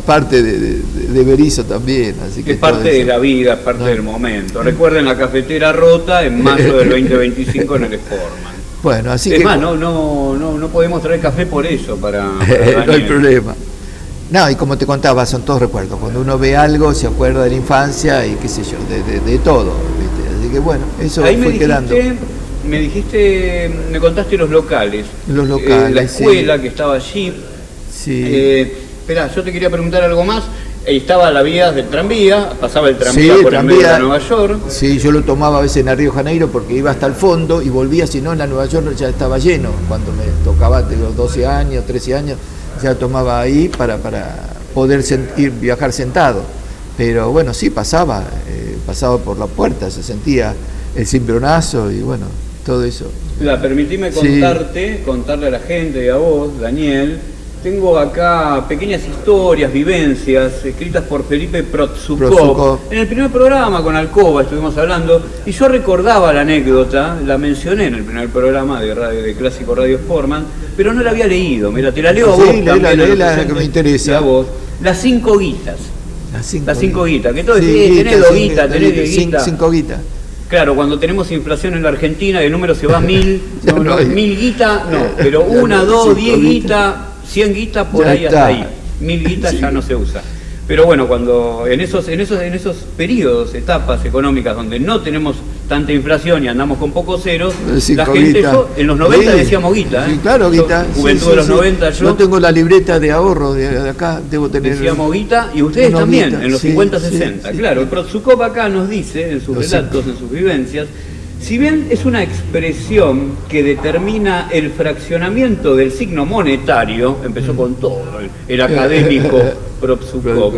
Parte de Berisso también. Así que es parte de la vida, es parte del momento. Recuerden la cafetera rota en mayo del 2025 en el Sportman. Bueno, así es que. Más, no podemos traer café por eso para no hay problema. No, y como te contaba, son todos recuerdos. Cuando uno ve algo, se acuerda de la infancia y qué sé yo, de todo, ¿viste? Así que bueno, eso ahí fue quedando. Me contaste los locales. Los locales, la escuela que estaba allí. Sí. Esperá, yo te quería preguntar algo más. Estaba la vía del tranvía, pasaba el tranvía por el medio de Nueva York. Sí, yo lo tomaba a veces en la Río de Janeiro porque iba hasta el fondo y volvía, si no en la Nueva York ya estaba lleno. Cuando me tocaba de los 12 años, 13 años, ya tomaba ahí para poder viajar sentado. Pero bueno, sí, pasaba por la puerta, se sentía el cimbronazo y bueno, todo eso. Permitime contarle a la gente y a vos, Daniel. Tengo acá pequeñas historias, vivencias, escritas por Felipe Protzukov. En el primer programa con Alcoba estuvimos hablando, y yo recordaba la anécdota, la mencioné en el primer programa de Clásico Radio Sportman, pero no la había leído. Mira, te la leo a vos también. La que me interesa. A vos. Las 5 guitas. Las 5 guitas. Que todo tenés 2 guitas, tenés 10 guitas. 5 guitas. Claro, cuando tenemos inflación en la Argentina, el número se va a 1000. Mil guitas, no, pero 1, 2, 10 guitas. 100 guitas por ahí hasta ahí, 1000 guitas ya no se usa. Pero bueno, cuando en esos periodos, etapas económicas donde no tenemos tanta inflación y andamos con pocos ceros, la gente, en los 90 decíamos guita. Sí, claro, guita. Juventud de los 90, yo tengo la libreta de ahorro de acá, debo tener. Decíamos guita, y ustedes también, en los 50, 60. Claro, el Protzukov acá nos dice, en sus relatos, en sus vivencias, si bien es una expresión que determina el fraccionamiento del signo monetario, empezó con todo el académico Protzukov,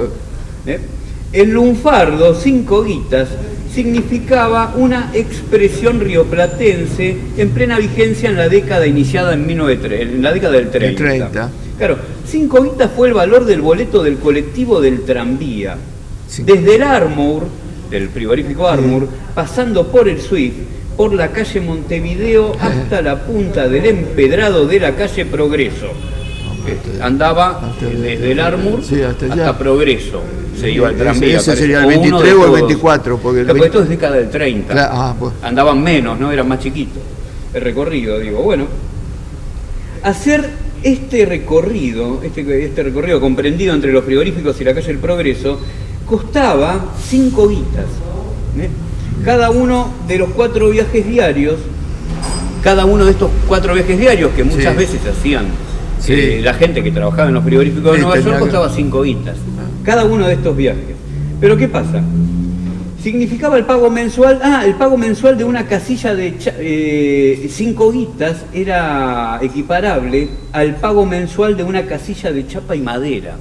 el lunfardo 5 guitas significaba una expresión rioplatense en plena vigencia en la década iniciada en la década del 30. Claro, 5 guitas fue el valor del boleto del colectivo del tranvía. Desde el Armour, del frigorífico Armour, pasando por el Swift, por la calle Montevideo hasta la punta del empedrado de la calle Progreso. Andaba desde el Armour hasta Progreso. Se iba al tranvía. Ese sería el 23 o el 24. Porque esto es década del 30. Andaban menos, ¿no? Eran más chiquitos. El recorrido, digo, bueno. Hacer este recorrido comprendido entre los frigoríficos y la calle del Progreso, costaba 5 guitas. Cada uno de los 4 viajes diarios, que muchas veces hacían la gente que trabajaba en los frigoríficos de Nueva York, costaba 5 guitas. Cada uno de estos viajes. Pero ¿qué pasa? Significaba el pago mensual de una casilla de 5 guitas era equiparable al pago mensual de una casilla de chapa y madera.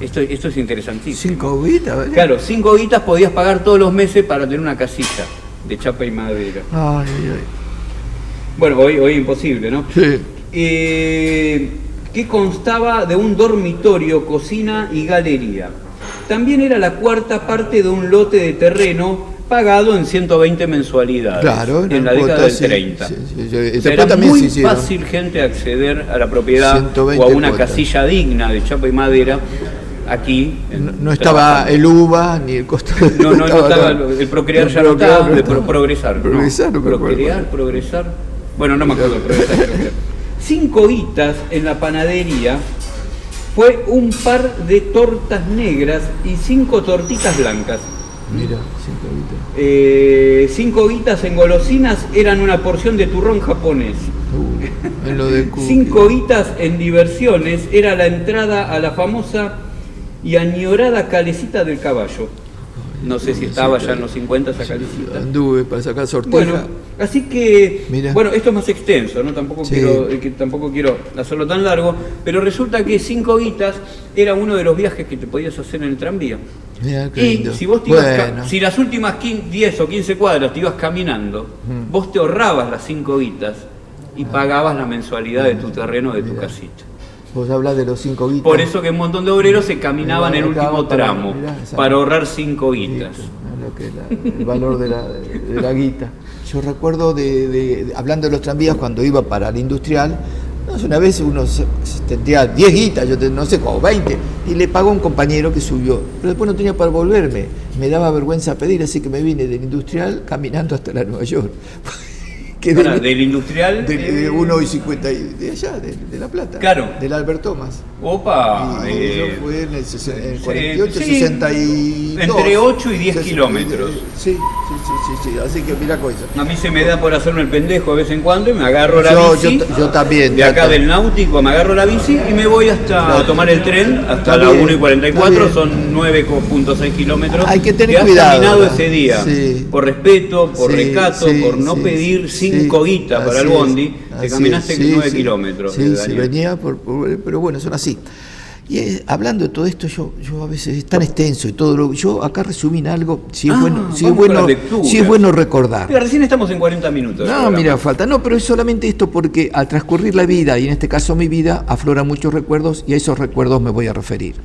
Esto es interesantísimo. 5 guitas, ¿vale? Claro, 5 guitas podías pagar todos los meses para tener una casita de chapa y madera. Bueno, hoy imposible, ¿no? Sí. Que constaba de un dormitorio, cocina y galería. también era la cuarta parte de un lote de terreno pagado en 120 mensualidades. Claro, en la década del 30. Sí. Era muy fácil, gente, acceder a la propiedad o a una cuotas. Casilla digna de chapa y madera. Aquí no estaba el UVA ni el costo. No estaba el procrear, ya no estaba, progresar. Progresar. Bueno, no me acuerdo, progresar. 5 guitas en la panadería fue un par de tortas negras y 5 tortitas blancas. Mira, 5 guitas. 5 guitas en golosinas eran una porción de turrón japonés. En lo de 5 guitas en diversiones era la entrada a la famosa y añorada calecita del caballo. No sé si estaba ya en los 50 esa calecita. Anduve para sacar sorteja. Bueno, así que, mira. Bueno, esto es más extenso, ¿no? Tampoco quiero hacerlo tan largo, pero resulta que 5 guitas era uno de los viajes que te podías hacer en el tranvía. Mirá, qué y lindo. si vos si las últimas 10 o 15 cuadras te ibas caminando, vos te ahorrabas las 5 guitas y pagabas la mensualidad de tu terreno, de tu casita. Vos hablas de los 5 guitas. Por eso que un montón de obreros se caminaban el último tramo para ahorrar 5 guitas. Lo que el valor de la guita. Yo recuerdo hablando de los tranvías cuando iba para el industrial, una vez uno tendría 10 guitas, yo no sé, como 20, y le pagó a un compañero que subió, pero después no tenía para volverme, me daba vergüenza pedir, así que me vine del industrial caminando hasta la Nueva York. Del industrial de 1,50 de allá, de La Plata, claro, del Albert Thomas. Opa, y eso fue en el 48, 62. Entre 8 y 10 kilómetros. Sí, así que mira cosa. A mí se me da por hacerme el pendejo de vez en cuando y me agarro la bici. Yo también. De acá del Náutico me agarro la bici y me voy a tomar el tren hasta la 1:44, son 9,6 kilómetros. Hay que tener has cuidado. Caminado ese día, por respeto, por recato, por no pedir 5 guitas para el bondi, te caminaste 9 kilómetros. Sí, venía, pero bueno, son así. Y hablando de todo esto, yo a veces es tan extenso y todo, yo acá resumí en algo, si es bueno recordar. Pero recién estamos en 40 minutos. No, mira, falta. No, pero es solamente esto porque al transcurrir la vida, y en este caso mi vida, afloran muchos recuerdos y a esos recuerdos me voy a referir.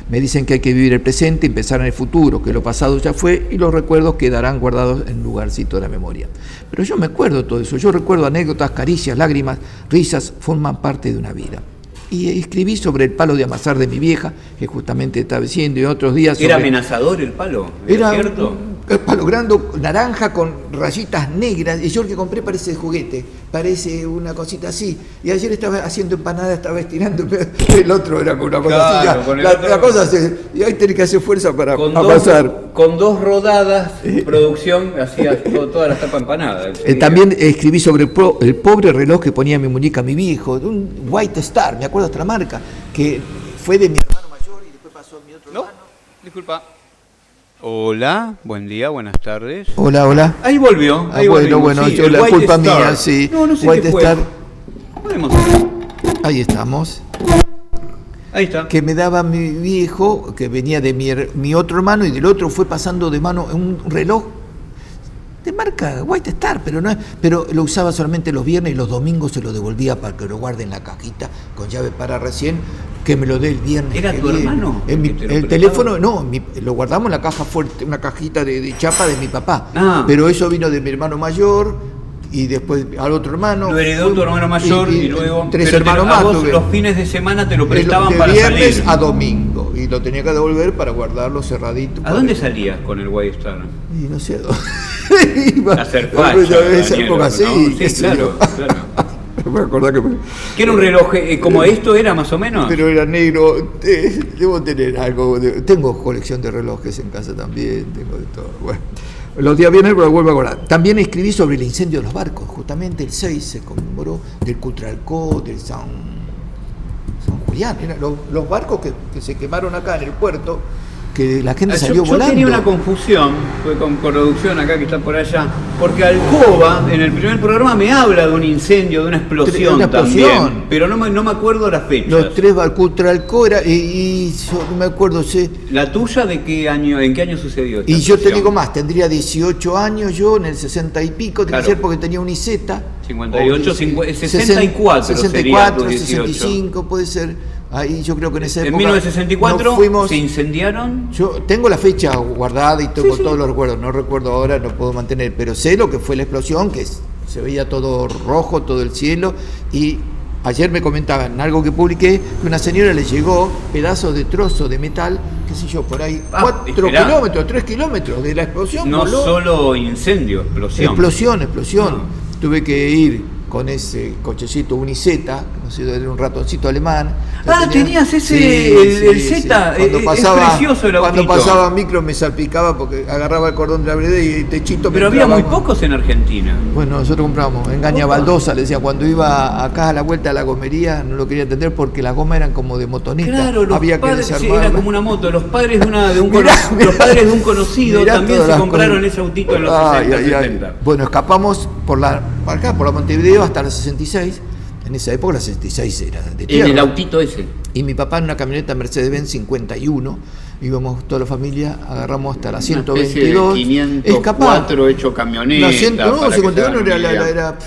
Me dicen que hay que vivir el presente y pensar en el futuro, que lo pasado ya fue y los recuerdos quedarán guardados en un lugarcito de la memoria. Pero yo me acuerdo de todo eso, yo recuerdo anécdotas, caricias, lágrimas, risas, forman parte de una vida. Y escribí sobre el palo de amasar de mi vieja, que justamente estaba diciendo, y otros días... ¿Era amenazador el palo? Era cierto? Un palo grande, naranja con rayitas negras, y yo el que compré parece de juguete, parece una cosita así. Y ayer estaba haciendo empanada, estaba estirando, el otro era con una cosa así. La cosa y ahí tenés que hacer fuerza para amasar. Con 2 rodadas, producción, hacía toda la tapa empanada. También escribí sobre el pobre reloj que ponía mi muñeca mi viejo, un White Star, me acuerdo hasta la marca, que fue de mi hermano mayor y después pasó a mi otro hermano. Disculpa. Hola, buen día, buenas tardes. Hola. Ahí volvió. Bueno, sí, yo la culpa Star. mía, sí. No sé White qué fue. Star. Ahí estamos. Ahí está. Que me daba mi viejo, que venía de mi otro hermano, y del otro fue pasando de mano un reloj de marca White Star, pero lo usaba solamente los viernes y los domingos se lo devolvía para que lo guarde en la cajita con llave para recién, que me lo dé el viernes. ¿Era tu hermano? El teléfono, no, lo guardamos en la caja fuerte, una cajita de chapa de mi papá, pero eso vino de mi hermano mayor y después al otro hermano. Lo heredó tu hermano mayor y luego 3 hermanos más. Vos los fines de semana te lo prestaban para salir. De viernes a salir. Domingo y lo tenía que devolver para guardarlo cerradito. ¿A dónde salías con el White Star? Y no sé a dónde. A hacer facha, en esa época sí, ¿no? Sí, claro. Me acordar que era un reloj como esto era más o menos. Pero era negro. Debo tener algo. Tengo colección de relojes en casa también. Tengo de todo. Bueno, los días vienen, pero vuelvo a acordar. También escribí sobre el incendio de los barcos. Justamente el 6 se conmemoró del Cutralcó, del San Julián. Eran los barcos que se quemaron acá en el puerto, que la gente salió volando. Yo tenía una confusión, fue con producción acá que está por allá, porque Alcoba en el primer programa me habla de un incendio, de una explosión también, pero no me acuerdo las fechas. Los 3 Cutralcó era, y yo no me acuerdo, sé. ¿La tuya de qué año, en qué año sucedió esta Y yo explosión? te digo más, tendría 18 años yo, en el 60 y pico, tiene que ser porque tenía un IZ. 58, 64 sería 65, puede ser. Ahí yo creo que en esa época. En 1964 fuimos, se incendiaron. Yo tengo la fecha guardada y tengo Sí. todos los recuerdos. No recuerdo ahora, no puedo mantener, pero sé lo que fue la explosión, que se veía todo rojo, todo el cielo. Y ayer me comentaban, algo que publiqué, que una señora le llegó pedazos de trozo de metal, qué sé yo, por ahí, 4 esperá. kilómetros, 3 kilómetros de la explosión. No voló. solo incendio, explosión. Explosión. No. Tuve que ir con ese cochecito Uniceta, no sé, era un ratoncito alemán. Tenías ese, el Z, Cuando es pasaba, precioso el cuando autito. pasaba micro me salpicaba porque agarraba el cordón de la vereda y el techito me Pero había entraba. muy pocos en Argentina. Bueno, nosotros compramos en Gaña Baldosa, le decía, cuando iba acá a la vuelta a la gomería, no lo quería entender porque las gomas eran como de motoneta. Claro, los había padres, que sí, desarmarla. era como una moto. Los padres de, Mirá, los padres de un conocido mirá también todas se las compraron cosas. ese autito en los Ay, 60, ay, ay. 70. Bueno, escapamos por acá, por la Montevideo hasta la 66. En esa época la 66 era de tierra. En el autito ese. Y mi papá en una camioneta Mercedes-Benz 51, íbamos toda la familia, agarramos hasta la 122. 504 hecho camioneta. La 100, no, para que 51 se hagan una era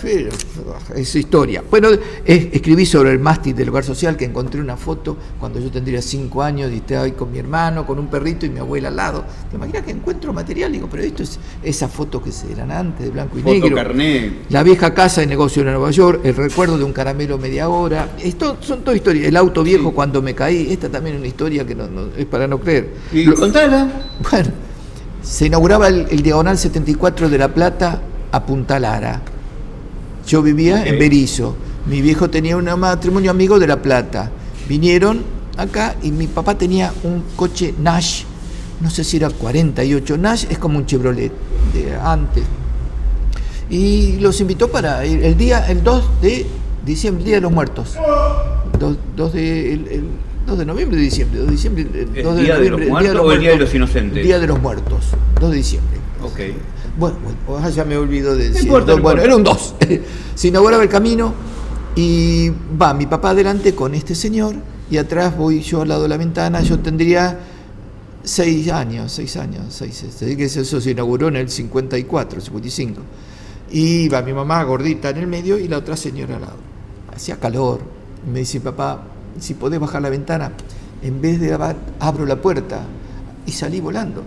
esa historia. Bueno, escribí sobre el mástil del hogar social, que encontré una foto cuando yo tendría 5 años y estaba ahí con mi hermano, con un perrito y mi abuela al lado. ¿Te imaginas que encuentro material? Digo, pero esto es esas fotos que eran antes, de blanco y foto negro. carnet. La vieja casa de negocio en Nueva York, el recuerdo de un caramelo media hora. Esto son todas historias. El auto viejo cuando me caí, esta también es una historia que no es para no creer. Y contala. Bueno, se inauguraba el diagonal 74 de La Plata a Punta Lara. Yo vivía en Berisso. Mi viejo tenía un matrimonio amigo de La Plata. Vinieron acá y mi papá tenía un coche Nash, no sé si era 48. Nash es como un Chevrolet de antes. Y los invitó para ir el 2 de diciembre, el Día de los Muertos. 2 de noviembre, de diciembre. 2 de diciembre, ¿El Día de los Muertos o el Día de los Inocentes? El Día de los Muertos, 2 de diciembre. Ok. Bueno, ya me olvido de decir. No importa, Bueno, era un 2. Se inauguraba el camino y va mi papá adelante con este señor y atrás voy yo al lado de la ventana. Yo tendría 6 años. Así que eso se inauguró en el 54, 55. Y va mi mamá gordita en el medio y la otra señora al lado. Hacía calor. Me dice, papá, si podés bajar la ventana, en vez de abro la puerta. Y salí volando,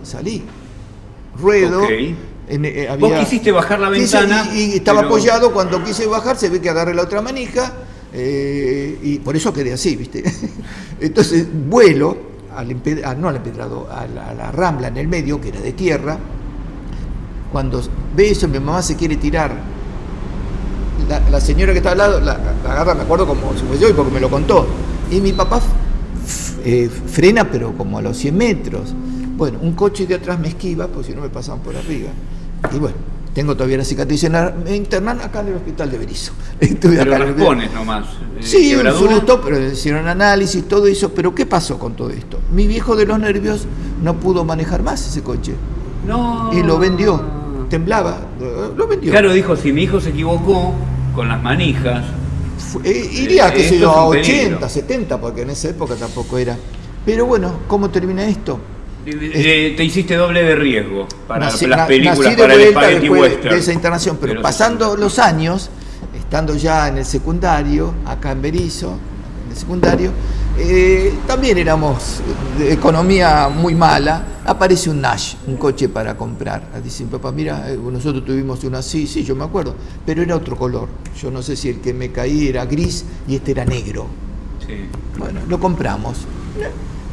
ruedo. Okay. Había, Vos quisiste bajar la ventana. Y estaba pero apoyado. Cuando quise bajar, se ve que agarré la otra manija. Y por eso quedé así, ¿viste? Entonces vuelo no al empedrado, a la rambla en el medio, que era de tierra. Cuando ve eso, mi mamá se quiere tirar. La señora que está al lado la agarra, me acuerdo como si fue yo, porque me lo contó. Y mi papá frena, pero como a los 100 metros. Bueno, un coche de atrás me esquiva, porque si no me pasaban por arriba. Y bueno, tengo todavía la cicatriz. Me internan acá en el hospital de Berisso. Pero respones nomás. Sí, un susto, pero hicieron análisis, todo eso. Pero ¿qué pasó con todo esto? Mi viejo de los nervios no pudo manejar más ese coche. No. Y lo vendió. Temblaba, lo vendió. Claro, dijo, si mi hijo se equivocó con las manijas. Iría, qué sé yo, a 80, peligro. 70, porque en esa época tampoco era. Pero bueno, ¿cómo termina esto? Te hiciste doble de riesgo para Nací las películas, de para el vuelta spaghetti después western. de esa internación, pero pasando los años, estando ya en el secundario, acá en Berisso, en el secundario, también éramos de economía muy mala. Aparece un Nash, un coche para comprar. Dice mi papá, mira, nosotros tuvimos una así, sí, yo me acuerdo, pero era otro color. Yo no sé si el que me caí era gris y este era negro. Sí. Bueno, lo compramos.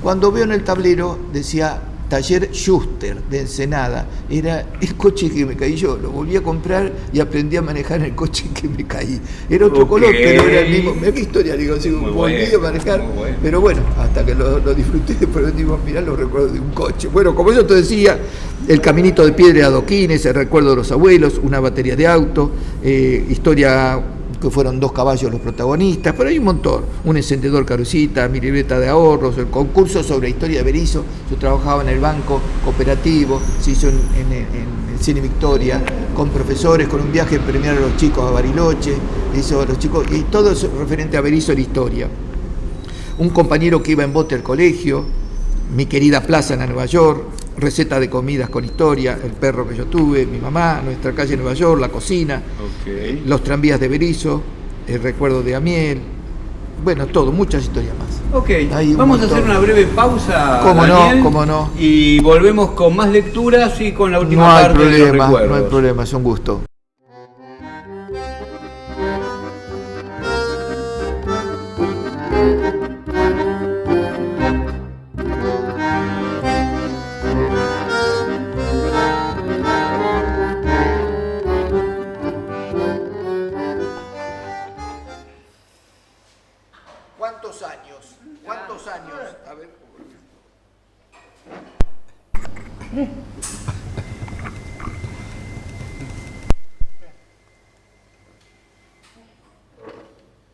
Cuando veo en el tablero decía Taller Schuster de Ensenada, era el coche que me caí yo. Lo volví a comprar y aprendí a manejar el coche que me caí. Era otro color, pero era el mismo. Mira qué historia, digo, así, volví a manejar. Pero bueno, hasta que lo disfruté, después digo, mirá los recuerdos de un coche. Bueno, como yo te decía, el caminito de piedra de adoquines, el recuerdo de los abuelos, una batería de auto, historia que fueron 2 caballos los protagonistas, pero hay un montón. Un encendedor Carucita, mi libreta de ahorros, el concurso sobre historia de Berisso. Yo trabajaba en el banco cooperativo, se hizo en el Cine Victoria, con profesores, con un viaje premiar a los chicos a Bariloche, hizo a los chicos, y todo eso referente a Berisso en historia. Un compañero que iba en bote al colegio, mi querida plaza en Nueva York, receta de comidas con historia, el perro que yo tuve, mi mamá, nuestra calle en Nueva York, la cocina, los tranvías de Berisso, el recuerdo de Amiel, bueno, todo, muchas historias más. Ok, Hay un vamos a montón. hacer una breve pausa, Cómo Daniel, no, cómo no. y volvemos con más lecturas y con la última No hay parte de los problema, recuerdos. no hay problema, es un gusto. ¿Cuántos años? ¿Cuántos años? A ver.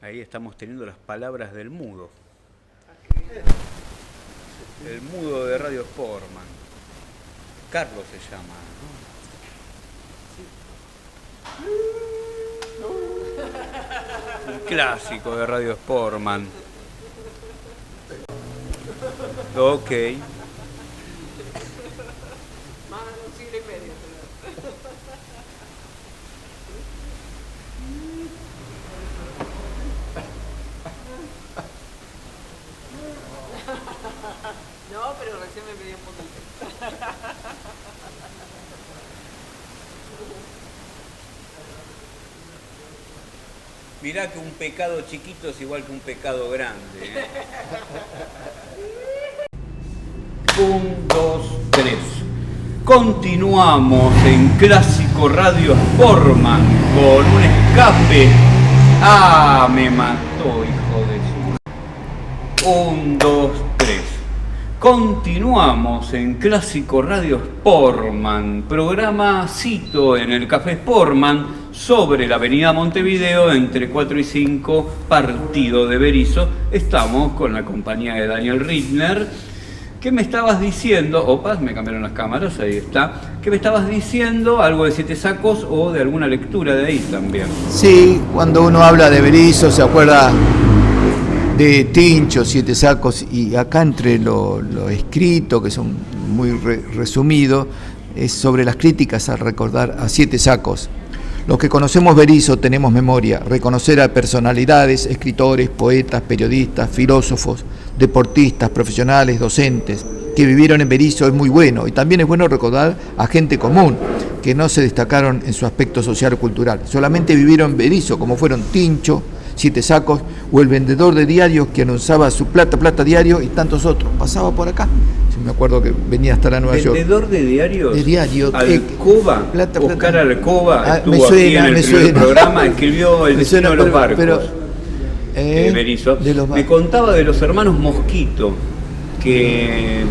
Ahí estamos teniendo las palabras del mudo. El mudo de Radio Sportman. Carlos se llama, ¿no? Un clásico de Radio Sportman. Ok. No, pero recién me pedí un poquito. Mirá que un pecado chiquito es igual que un pecado grande. 1, 2, 3. Continuamos en Clásico Radio Sportman con un escape. ¡Ah! Me mató, hijo de su. 1, 2, 3. Continuamos en Clásico Radio Sportman, programa cito en el Café Sportman sobre la avenida Montevideo entre 4 y 5, partido de Berisso. Estamos con la compañía de Daniel Rittner. ¿Qué me estabas diciendo? Opas, me cambiaron las cámaras, ahí está. ¿Qué me estabas diciendo? ¿Algo de Siete Sacos o de alguna lectura de ahí también? Sí, cuando uno habla de Berisso se acuerda de Tincho, Siete Sacos, y acá entre lo escrito, que son muy resumido, es sobre las críticas al recordar a Siete Sacos. Los que conocemos Berisso tenemos memoria, reconocer a personalidades, escritores, poetas, periodistas, filósofos, deportistas, profesionales, docentes, que vivieron en Berisso es muy bueno, y también es bueno recordar a gente común, que no se destacaron en su aspecto social o cultural, solamente vivieron en Berisso, como fueron Tincho, Siete Sacos, o el vendedor de diarios que anunciaba su plata diario y tantos otros. Pasaba por acá, me acuerdo que venía hasta la Nueva York. ¿Vendedor de diarios? De diarios. Alcoba, plata. Oscar Alcoba, estuvo me suena, aquí en el primer programa, escribió El destino de los barcos. Berisso. Me contaba de los hermanos Mosquito, que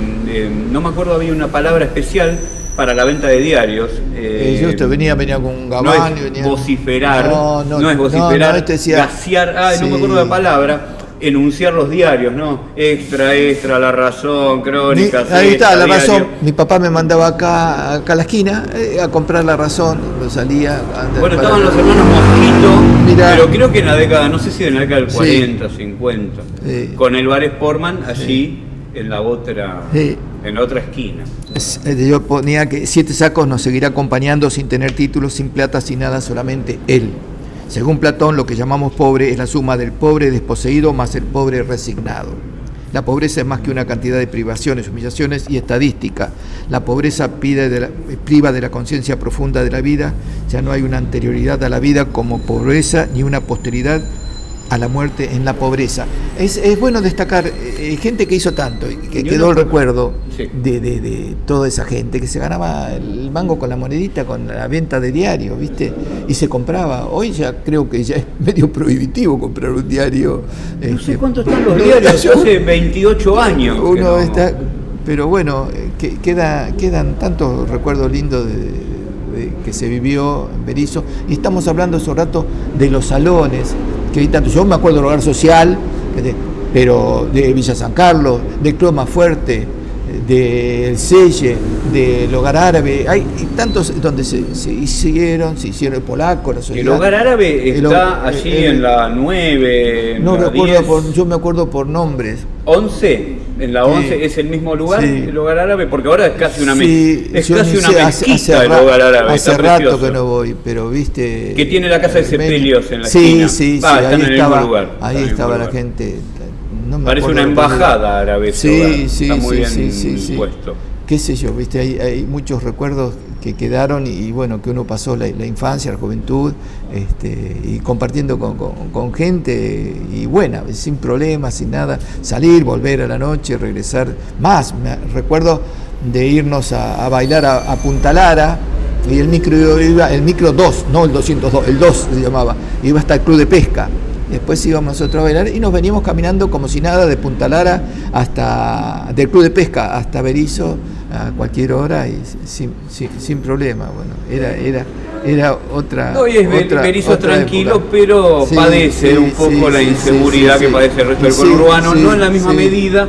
no me acuerdo, había una palabra especial para la venta de diarios. Justo, venía con un gabán. No es vociferar, no es vociferar, gasear, no me acuerdo la palabra, enunciar los diarios, ¿no? Extra, La Razón, Crónicas. Ahí está, La Razón. Mi papá me mandaba acá a la esquina a comprar La Razón, lo salía. Bueno, estaban los hermanos Mosquito, mirá, pero creo que en la década, no sé si en la década del 40, 50, con el bar Sportman allí en la otra esquina. Yo ponía que Siete Sacos nos seguirá acompañando sin tener títulos, sin plata, sin nada, solamente él. Según Platón, lo que llamamos pobre es la suma del pobre desposeído más el pobre resignado. La pobreza es más que una cantidad de privaciones, humillaciones y estadística. La pobreza priva de la conciencia profunda de la vida. Ya no hay una anterioridad a la vida como pobreza ni una posteridad a la muerte en la pobreza. Es bueno destacar gente que hizo tanto y que quedó el recuerdo de toda esa gente que se ganaba el mango con la monedita, con la venta de diario, ¿viste? Y se compraba. Hoy ya creo que ya es medio prohibitivo comprar un diario. No sé cuánto están los diarios, hace 28 años. Uno está, pero bueno, quedan tantos recuerdos lindos de que se vivió en Berisso. Y estamos hablando hace un rato de los salones. Que hay tanto. Yo me acuerdo del Hogar Social, pero de Villa San Carlos, del Club Más Fuerte, del Selle, del Hogar Árabe, hay tantos donde se hicieron el Polaco, la Soledad. El Hogar Árabe está allí en la 9, no la recuerdo, 10. yo me acuerdo por nombres. 11, En la 11 es el mismo lugar, el hogar árabe, porque ahora es casi una mezquita. Es yo casi una mezquita el hogar árabe. Hace rato que no voy, pero viste. Que tiene la casa de Sepelios en la esquina. Sí, están en el mismo lugar. Ahí estaba la gente. No me Parece una embajada árabe. Está muy bien puesto. Qué sé yo, viste, hay muchos recuerdos que quedaron y bueno, que uno pasó la infancia, la juventud, y compartiendo con gente y buena, sin problemas, sin nada, salir, volver a la noche, regresar. Me recuerdo de irnos a bailar a Punta Lara, y el micro 2, no el 202, el 2 se llamaba, iba hasta el club de pesca. Después íbamos nosotros a bailar y nos veníamos caminando como si nada de Punta Lara del club de pesca hasta Berisso a cualquier hora y sin problema. Bueno, era otra. Hoy es Berisso tranquilo, época. Pero padece un poco la inseguridad que padece el resto del conurbano, no en la misma medida,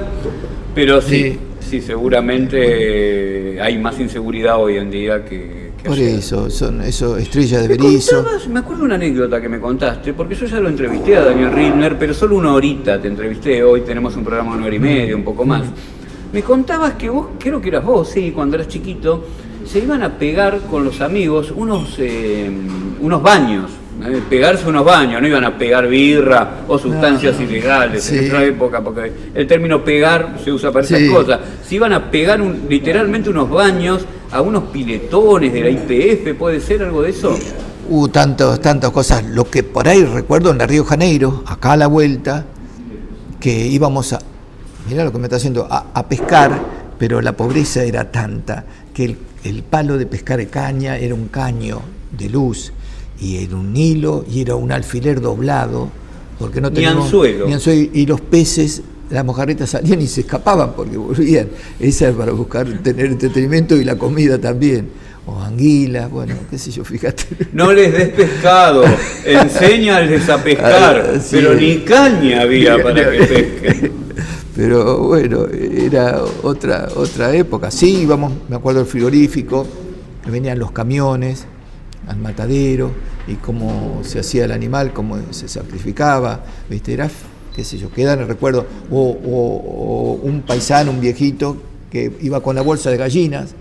pero sí, seguramente hay más inseguridad hoy en día que por eso, son estrellas de Berisso. Me acuerdo una anécdota que me contaste, porque yo ya lo entrevisté a Daniel Rittner, pero solo una horita te entrevisté, hoy tenemos un programa de 1 hora y media, un poco más. Me contabas que vos, creo que eras vos, cuando eras chiquito, se iban a pegar con los amigos unos baños, pegarse unos baños, no iban a pegar birra o sustancias ilegales en otra época, porque el término pegar se usa para esas cosas. Se iban a pegar literalmente unos baños a unos piletones de la YPF, ¿puede ser algo de eso? Tantas cosas. Lo que por ahí recuerdo en la Río Janeiro, acá a la vuelta, que íbamos mirá lo que me está haciendo, a pescar, pero la pobreza era tanta que el palo de pescar de caña era un caño de luz y era un hilo y era un alfiler doblado, porque no teníamos ni anzuelo, y los peces, las mojarretas salían y se escapaban porque volvían. Esa es para buscar tener entretenimiento y la comida también. O anguilas, bueno, qué sé yo, fíjate. No les des pescado, enséñales a pescar, pero ni caña había para que pesquen. Pero bueno, era otra época. Sí, íbamos, me acuerdo del frigorífico, que venían los camiones al matadero y cómo se hacía el animal, cómo se sacrificaba, ¿viste? Era, qué sé yo, queda en el recuerdo. O un paisano, un viejito, que iba con la bolsa de gallinas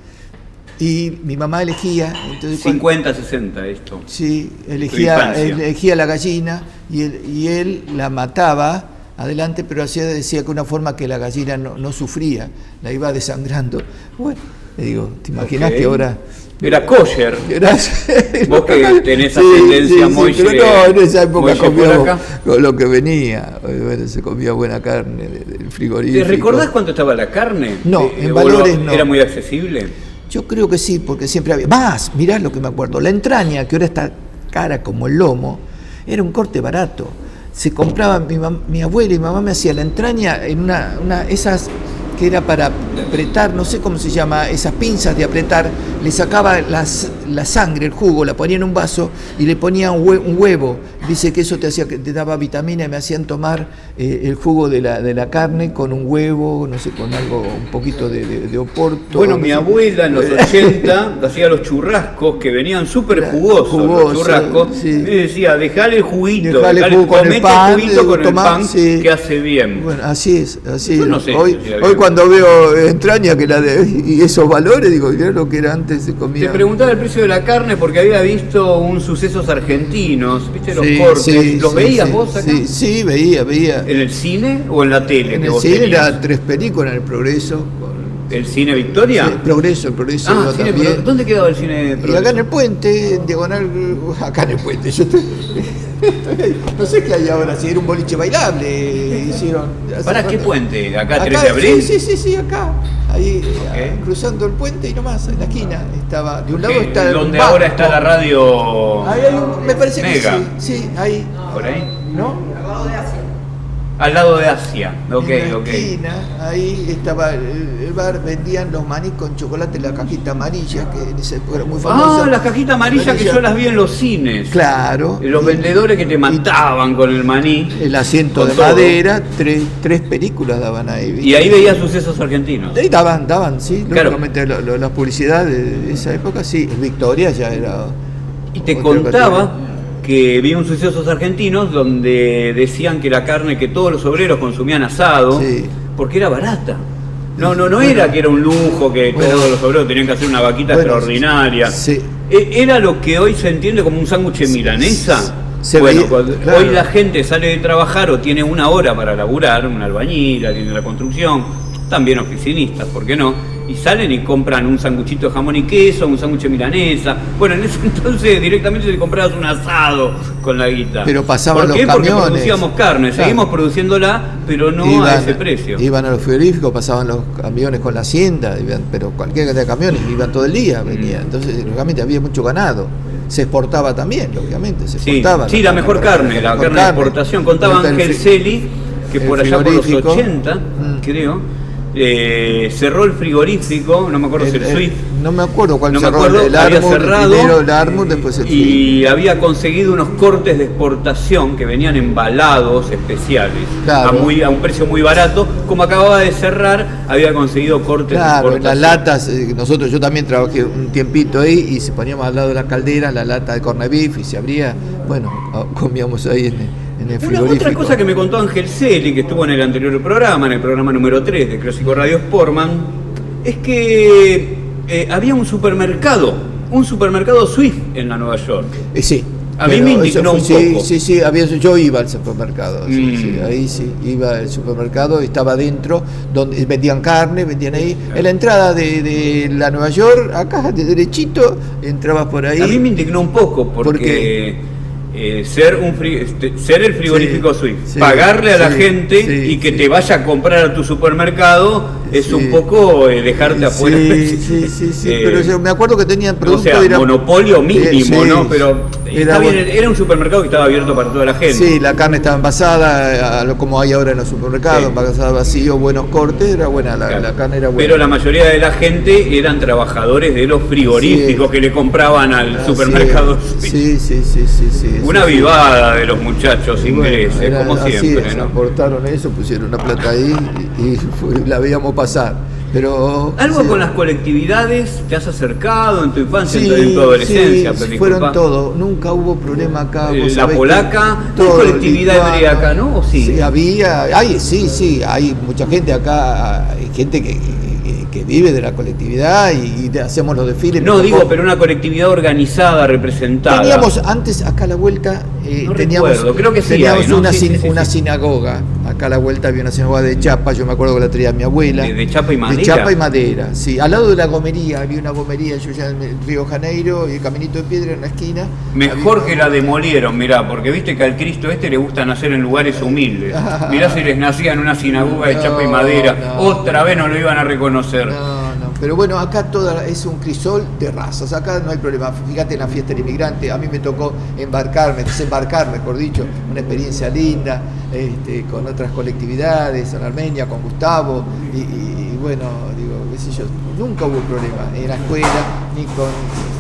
y mi mamá elegía. Entonces, 50, 60 esto. Sí, elegía la gallina y él la mataba adelante, pero decía que una forma que la gallina no sufría, la iba desangrando. Bueno, le digo, ¿te imaginas que ahora... Era kosher. Vos que tenés ascendencia muy pero no, en esa época comíamos con lo que venía. Bueno, se comía buena carne del frigorífico. ¿Te recordás cuánto estaba la carne? No, en valores no. ¿Era muy accesible? Yo creo que sí, porque siempre había... Más, mirá lo que me acuerdo. La entraña, que ahora está cara como el lomo, era un corte barato. Se compraba, mi abuela y mi mamá me hacía la entraña en esas que era para apretar, no sé cómo se llama, esas pinzas de apretar, le sacaba la sangre, el jugo, la ponía en un vaso y le ponía un huevo. Dice que eso te daba vitamina y me hacían tomar el jugo de la carne con un huevo, no sé, con algo, un poquito de oporto. Bueno, mi abuela en los 80 hacía los churrascos que venían súper jugosos, los churrascos, y decía, dejale el juguito, comete el juguito con el pan que hace bien. Bueno, así es. Yo no sé, hoy cuando veo entraña y esos valores, digo, mirá lo que era antes, se comía. Te preguntaba el precio de la carne porque había visto un Sucesos Argentinos, ¿viste los cortes? ¿Los veías vos acá? Sí, veía. ¿En el cine o en la tele? En el cine era 3 películas, en el Progreso. ¿El cine Victoria? Sí, Progreso. También. ¿Dónde quedaba el cine Progreso? Y acá en el puente, en diagonal, acá en el puente. No sé qué hay ahora, si era un boliche bailable, hicieron... ¿Para qué puente? ¿Acá 3 de abril? Sí, acá. Ahí, cruzando el puente y nomás, en la esquina. Estaba, de un lado está el donde ahora está la radio... Ahí hay me parece Mega. Que sí, ahí. ¿Por ahí? ¿No? Al lado de Asia, ok. Esquina, ahí estaba el bar, vendían los maní con chocolate en la cajita amarilla, que en esa época era muy famosa. La cajita amarilla que yo las vi en los cines. Claro. Los vendedores que te mataban con el maní. El asiento de madera, 3 películas daban ahí. ¿Viste? Y ahí veías Sucesos Argentinos. Ahí daban, sí. Claro. Lógicamente la publicidad de esa época, sí. El Victoria ya era... Y te contaba que vi un Sucesos Argentinos donde decían que la carne que todos los obreros consumían asado, porque era barata. No era que era un lujo, que todos los obreros tenían que hacer una vaquita extraordinaria. Sí. Era lo que hoy se entiende como un sándwich de milanesa. Claro. Hoy la gente sale de trabajar o tiene una hora para laburar, un albañil, alguien de la construcción, también oficinistas, ¿por qué no? Y salen y compran un sanguchito de jamón y queso, un sándwich de milanesa. Bueno, en ese entonces directamente te comprabas un asado con la guita. Pero pasaban los camiones. Porque producíamos carne, seguimos produciéndola, pero no a ese precio. Iban a los frigoríficos, pasaban los camiones con la hacienda, pero cualquier cantidad de camiones, iban todo el día, venían. Entonces, lógicamente había mucho ganado. Se exportaba también, lógicamente, se exportaba. Sí, la mejor carne, la carne de exportación. Contaba Ángel Celi, que por allá por los 80, creo, cerró el frigorífico, no me acuerdo si el Swift. No me acuerdo cuál cerró, el había Armour, cerrado, primero el Armour, después el Swift. Y había conseguido unos cortes de exportación que venían embalados especiales, claro, a un precio muy barato. Como acababa de cerrar, había conseguido cortes de exportación. Las latas, yo también trabajé un tiempito ahí y se poníamos al lado de la caldera la lata de corned beef y se abría, bueno, comíamos ahí en el frigorífico. Otra cosa que me contó Ángel Celi, que estuvo en el anterior programa, en el programa número 3 de Clásico Radio Sportman, es que había un supermercado Swift en la Nueva York. Sí. A mí me indignó un poco. Sí, yo iba al supermercado, ahí sí, iba al supermercado, estaba adentro, donde vendían carne, vendían ahí, en la entrada de la Nueva York, acá de derechito, entrabas por ahí. A mí me indignó un poco, porque ser el frigorífico Swift, pagarle a la gente y que te vaya a comprar a tu supermercado, es un poco dejarte afuera. Pero yo me acuerdo que tenían productos... O sea, monopolio mínimo, ¿no? Pero era un supermercado que estaba abierto para toda la gente. Sí, la carne estaba envasada, como hay ahora en los supermercados, envasada vacío, buenos cortes, era buena, la carne era buena. Pero la mayoría de la gente eran trabajadores de los frigoríficos que le compraban al supermercado Swift. Sí. Una vivada de los muchachos ingleses, como siempre, así, ¿no? Aportaron eso, pusieron una plata ahí y la veíamos pasar. Pero algo con las colectividades te has acercado en tu infancia, en tu adolescencia. Sí, fueron todo, nunca hubo problema acá. La polaca, ¿no hay colectividad hebrea acá, no? ¿O sí? Sí, hay mucha gente acá, hay gente que vive de la colectividad y hacemos los desfiles. Pero una colectividad organizada, representada. Teníamos antes acá a la vuelta, creo que sí teníamos una sinagoga. Acá a la vuelta había una sinagoga de chapa, yo me acuerdo que la traía mi abuela. ¿De chapa y madera? De chapa y madera, sí. Al lado de la gomería, había una gomería, yo ya en Río Janeiro, y el Caminito de Piedra en la esquina. Mejor que la demolieron, mirá, porque viste que al Cristo le gusta nacer en lugares humildes. Mirá si les nacía en una sinagoga de chapa y madera, otra vez no lo iban a reconocer. No, pero bueno, acá es un crisol de razas, acá no hay problema. Fíjate en la fiesta del inmigrante, a mí me tocó desembarcar, mejor dicho, una experiencia linda, con otras colectividades, en Armenia, con Gustavo, y bueno, digo, qué sé yo, nunca hubo problema en la escuela, ni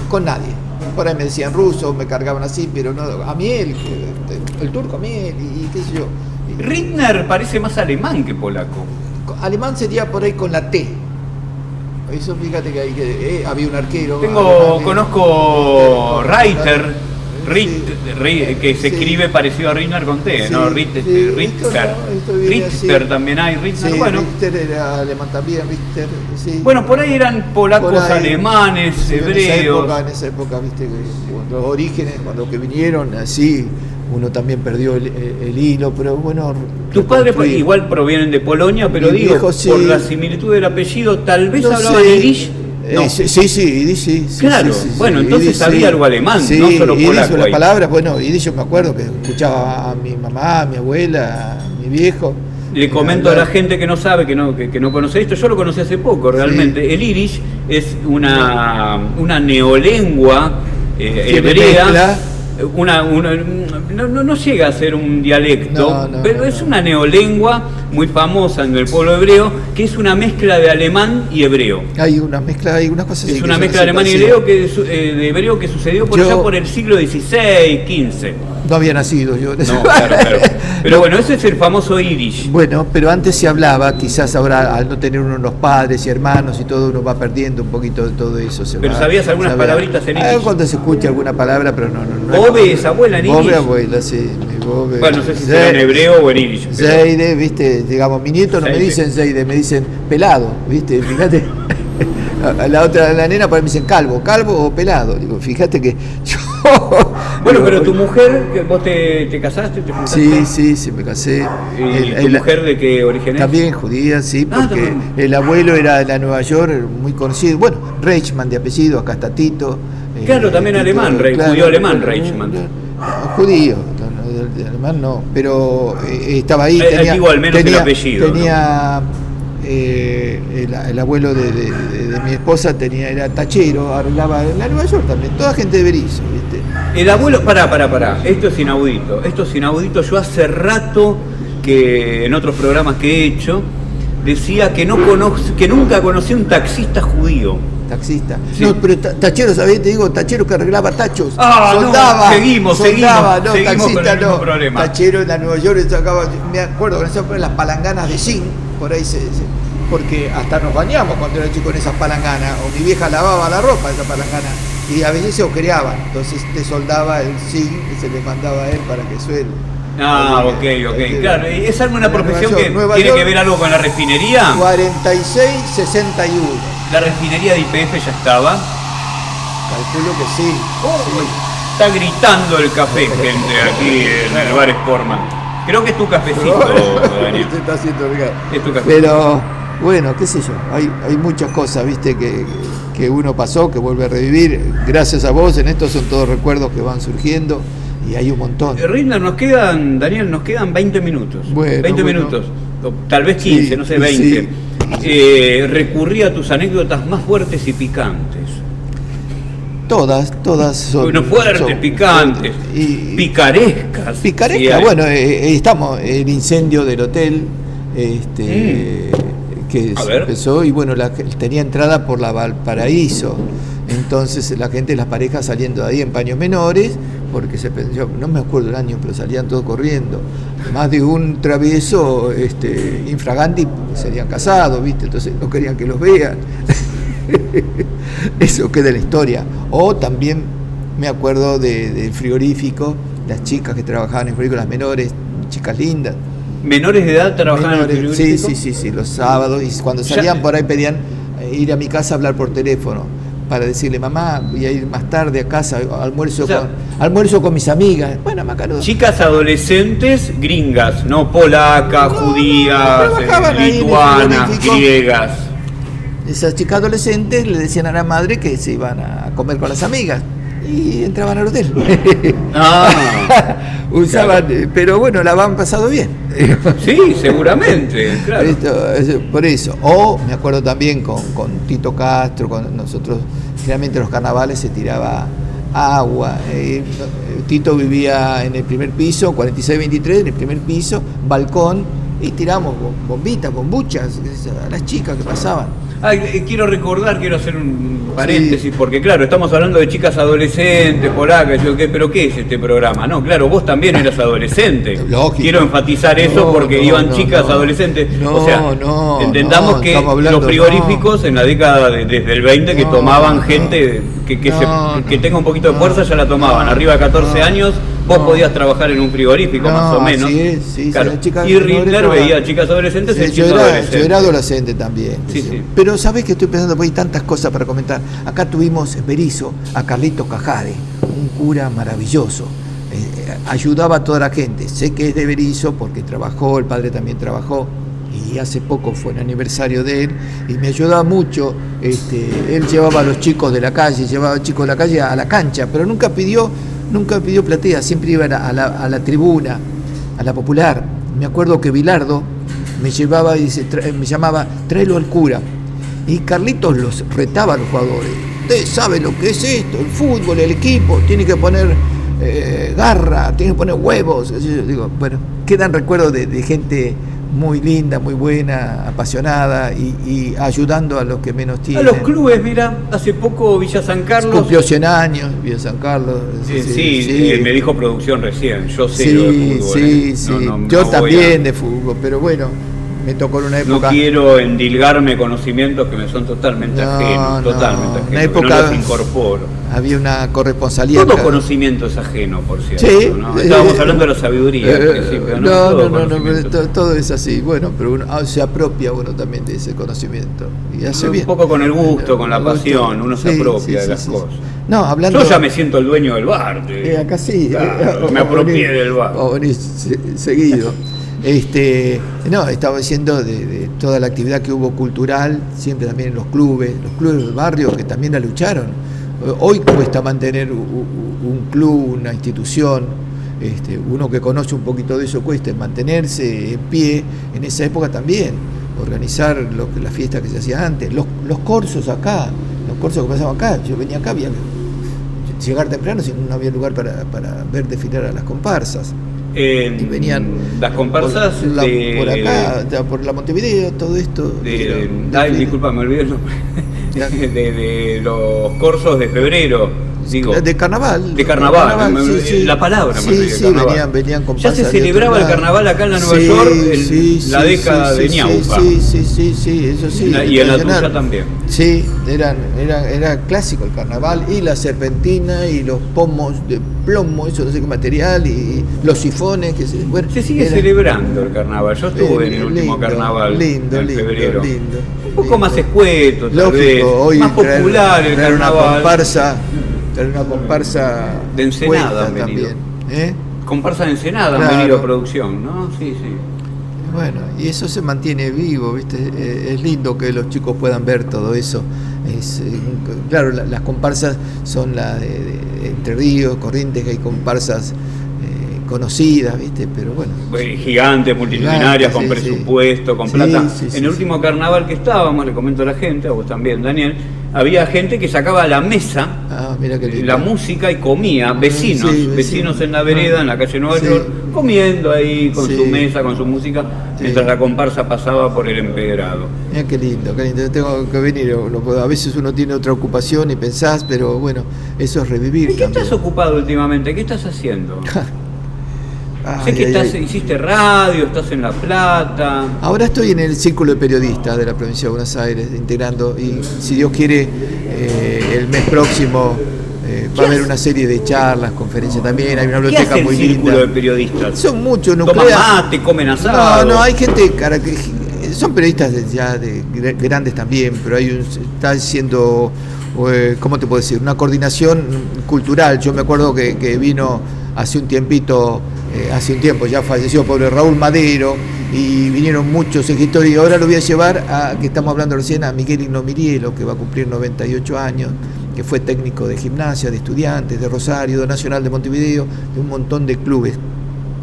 con nadie. Por ahí me decían ruso, me cargaban así, pero no, a miel, el turco a miel, y qué sé yo. Rittner parece más alemán que polaco. Alemán sería por ahí con la T. Eso fíjate que había un arquero. Conozco Reiter, que se escribe parecido a Rittner con T, ¿no? Ritter también hay, Ritter, bueno. Ritter era alemán también, Ritter, sí. Bueno, por ahí eran polacos, alemanes, hebreos. En esa época, viste, los orígenes, cuando que vinieron, así, uno también perdió el hilo, pero bueno... Tus padres igual provienen de Polonia, pero por la similitud del apellido, tal vez hablaban yiddish. No. Sí, yiddish, sí. Claro, entonces sabía algo alemán, no solo polaco. Las palabras, yiddish yo me acuerdo que escuchaba a mi mamá, a mi abuela, a mi viejo. Le comento a la gente que no sabe, que no conoce esto, yo lo conocí hace poco realmente. Sí. El yiddish es una neolengua hebrea. No llega a ser un dialecto, pero es una neolengua muy famosa en el pueblo hebreo, que es una mezcla de alemán y hebreo. Hay una mezcla, hay unas cosas así. Es una mezcla de alemán y hebreo de hebreo que sucedió allá por el siglo XVI, XV. No había nacido yo. No, claro. Pero bueno, ese es el famoso Yiddish. Bueno, pero antes se hablaba, quizás ahora al no tener uno los padres y hermanos y todo, uno va perdiendo un poquito de todo eso. Pero ¿sabías algunas palabritas en Yiddish? Cuando se escucha alguna palabra, pero no. Bobe es abuela en Yiddish. Bobe, abuela, sí. Bobe. Bueno, no sé si será en hebreo o en Yiddish. Zeide, viste, digamos, mi nieto no me dicen Zeide, me dicen pelado, viste, fíjate. La nena por ahí me dicen calvo o pelado. Digo, fíjate que yo. Bueno, pero tu mujer, ¿vos te casaste? ¿Te juntaste? Sí, me casé. ¿Y tu mujer de qué origen es? También judía, sí, porque el abuelo era de la Nueva York, muy conocido. Bueno, Reichman de apellido, acá está Tito. Claro, también Tito, alemán, claro, judío alemán, Reichman. Judío, de alemán no, pero estaba ahí. Digo al menos el apellido. Tenía. El abuelo de mi esposa era tachero, arreglaba en la Nueva York también, toda gente de Berisso, ¿viste? El abuelo, pará, esto es inaudito, yo hace rato que en otros programas que he hecho decía que nunca conocí un taxista judío. Taxista. Sí. No, pero tachero, ¿sabés? Te digo, tachero que arreglaba tachos. Soldaba. No, seguimos taxista con el mismo problema. Tachero en la Nueva York sacaba, me acuerdo que en las palanganas de zinc, por ahí porque hasta nos bañamos cuando era chico en esas palanganas, o mi vieja lavaba la ropa de esa palangana, y a veces se agujereaban, entonces te soldaba el zinc que se le mandaba a él para que suene. Ok. Claro, ¿es alguna profesión que tiene que ver algo con la refinería? 4661. ¿La refinería de YPF ya estaba? Calculo que sí. Está gritando el café, gente, aquí en el bar Sportman. Creo que es tu cafecito, Daniel. Se está haciendo regalo. Es tu café. Pero, bueno, qué sé yo, hay muchas cosas, viste, que uno pasó, que vuelve a revivir. Gracias a vos, en esto son todos recuerdos que van surgiendo. Y hay un montón. Rindar, Daniel, nos quedan 20 minutos. Bueno, 20 minutos. O tal vez 15, sí, no sé, 20. Sí. Recurrí a tus anécdotas más fuertes y picantes. Todas son. Bueno, fuertes, picantes. Y picarescas. Picarescas, Sí, bueno, estamos el incendio del hotel. Que empezó y bueno, tenía entrada por la Valparaíso. Entonces la gente, las parejas saliendo de ahí en paños menores, porque yo no me acuerdo el año, pero salían todos corriendo. Más de un travieso infraganti serían casados, ¿viste? Entonces no querían que los vean. Eso queda en la historia. O también me acuerdo del frigorífico, las chicas que trabajaban en el frigorífico, las menores, chicas lindas. ¿Menores de edad trabajaban en el frigorífico? Sí, los sábados. Y cuando salían por ahí pedían ir a mi casa a hablar por teléfono, para decirle, mamá, voy a ir más tarde a casa, almuerzo con mis amigas. Bueno, Macanudo. Chicas adolescentes gringas, no polacas, judías, lituanas, griegas. Esas chicas adolescentes le decían a la madre que se iban a comer con las amigas y entraban al hotel. Usaban, claro. Pero bueno, la han pasado bien. Sí, seguramente, claro. Por eso. O me acuerdo también con Tito Castro, con nosotros, generalmente en los carnavales se tiraba agua. Tito vivía en el primer piso, 4623, en el primer piso, balcón, y tiramos bombitas, bombuchas a las chicas que pasaban. Quiero hacer un paréntesis, porque claro, estamos hablando de chicas adolescentes, polacas, pero ¿qué es este programa? No, claro, vos también eras adolescente. Lógico. Quiero enfatizar eso porque iban chicas adolesentes. Entendamos que los frigoríficos en la década desde el 20 que tomaban gente que tenga un poquito de fuerza, ya la tomaban. Arriba de 14 años, vos podías trabajar en un frigorífico, más o menos. Sí, claro. Y Rindler veía chicas adolescentes y chicos adolescentes. Yo era adolescente también. Sí. Pero sabés que estoy pensando, porque hay tantas cosas para comentar. Acá tuvimos en Berisso a Carlitos Cajade, un cura maravilloso. Ayudaba a toda la gente. Sé que es de Berisso porque trabajó, el padre también trabajó. Y hace poco fue el aniversario de él y me ayudaba mucho. Él llevaba a los chicos de la calle, a la cancha, pero nunca pidió platea, siempre iba a la tribuna, a la popular. Me acuerdo que Bilardo me llevaba y me llamaba, tráelo al cura. Y Carlitos los retaba a los jugadores. Usted sabe lo que es esto, el fútbol, el equipo, tiene que poner garra, tienes que poner huevos. Yo digo, bueno, quedan recuerdos de gente muy linda, muy buena, apasionada y ayudando a los que menos A tienen. los clubes, mira, hace poco Villa San Carlos. Cumplió 100 años, Villa San Carlos. Me dijo producción recién, yo sé Sí, lo de fútbol. sí. Yo también de fútbol, pero bueno, me tocó en una época. No quiero endilgarme conocimientos que me son totalmente ajenos, totalmente ajenos, una época, no los incorporo. Había una corresponsalía. Todo conocimiento es ajeno, por cierto. Sí, ¿no? Estábamos hablando de la sabiduría al principio, no, todo es así. Bueno, pero uno se apropia uno también de ese conocimiento. Y hace bien. Un poco con el gusto, con la pasión, uno se apropia de las cosas. No, hablando. Yo ya me siento el dueño del bar. Acá sí. Claro, me apropié del bar. Seguido. No, estaba diciendo de toda la actividad que hubo cultural, siempre también en los clubes del barrio que también la lucharon. Hoy cuesta mantener un club, una institución, uno que conoce un poquito de eso cuesta mantenerse en pie. En esa época también, organizar la fiesta que se hacía antes, los corsos acá, los corsos que pasaban acá. Yo venía acá, había que llegar temprano, si no había lugar para ver desfilar a las comparsas. Y venían las comparsas por acá, por la Montevideo, todo esto. Disculpa, me olvidé el nombre. de los corsos de febrero. Digo, de carnaval. De carnaval, sí. La palabra. Sí, venían con ya se celebraba el carnaval acá en la Nueva York en la década de Ñaupa. Sí, eso sí. Y en la tuya también. Sí, era clásico el carnaval y la serpentina y los pomos de plomo, eso no sé qué material, y los sifones. Se sigue celebrando el carnaval. Yo estuve en el último carnaval en febrero. Un poco más escueto, tal vez, hoy más popular el carnaval. Una comparsa de Ensenada también. Comparsa de Ensenada han venido a producción, ¿no? Sí. Bueno, y eso se mantiene vivo, ¿viste? Es lindo que los chicos puedan ver todo eso. Claro, las comparsas son las de Entre Ríos, Corrientes, que hay comparsas conocidas, ¿viste? Pero bueno. Gigantes, multitudinarias, con presupuesto, con plata. En el último carnaval que estábamos, le comento a la gente, a vos también, Daniel, había gente que sacaba a la mesa la música y comía, vecinos en la vereda, en la calle Nueva York, comiendo ahí con su mesa, con su música, mientras la comparsa pasaba por el empedrado. Mira qué lindo, tengo que venir. A veces uno tiene otra ocupación y pensás, pero bueno, eso es revivir. ¿En qué estás ocupado últimamente? ¿Qué estás haciendo? Sé que hiciste radio, estás en La Plata. Ahora estoy en el Círculo de Periodistas de la Provincia de Buenos Aires, integrando, y si Dios quiere, el mes próximo va a haber una serie de charlas, conferencias también, hay una biblioteca muy linda. ¿Qué hace el Círculo de Periodistas? Son muchos, no ¿Toman mate, comen asado? No, hay gente, son periodistas ya grandes también, pero está haciendo, ¿cómo te puedo decir? Una coordinación cultural. Yo me acuerdo que vino hace un tiempo ya falleció pobre Raúl Madero, y vinieron muchos escritores, y ahora lo voy a llevar que estamos hablando recién, a Miguel Igno Mirielo, que va a cumplir 98 años, que fue técnico de gimnasia, de Estudiantes, de Rosario, de Nacional de Montevideo, de un montón de clubes.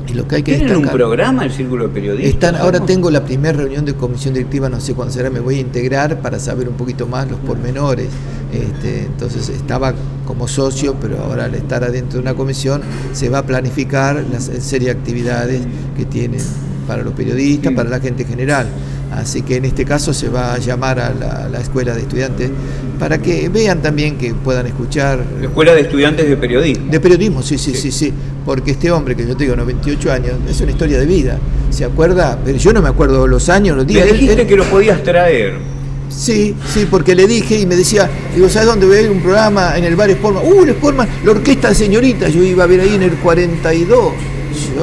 Y lo que hay que ¿Tienen destacar, un programa, el Círculo de Periodistas? Ahora tengo la primera reunión de comisión directiva, no sé cuándo será, me voy a integrar para saber un poquito más los pormenores. Entonces estaba como socio, pero ahora al estar adentro de una comisión se va a planificar la serie de actividades que tienen para los periodistas, para la gente en general. Así que en este caso se va a llamar a la escuela de estudiantes para que vean también, que puedan escuchar. Escuela de Estudiantes de Periodismo. De periodismo, sí. Porque este hombre, que yo te digo, 98 años, es una historia de vida. ¿Se acuerda? Pero yo no me acuerdo los años, los días. Me dijiste que lo podías traer. Sí, porque le dije y me decía, digo, ¿sabes dónde voy a ir? Un programa en el bar Sportman. El Sportman, la orquesta de señoritas, yo iba a ver ahí en el 42.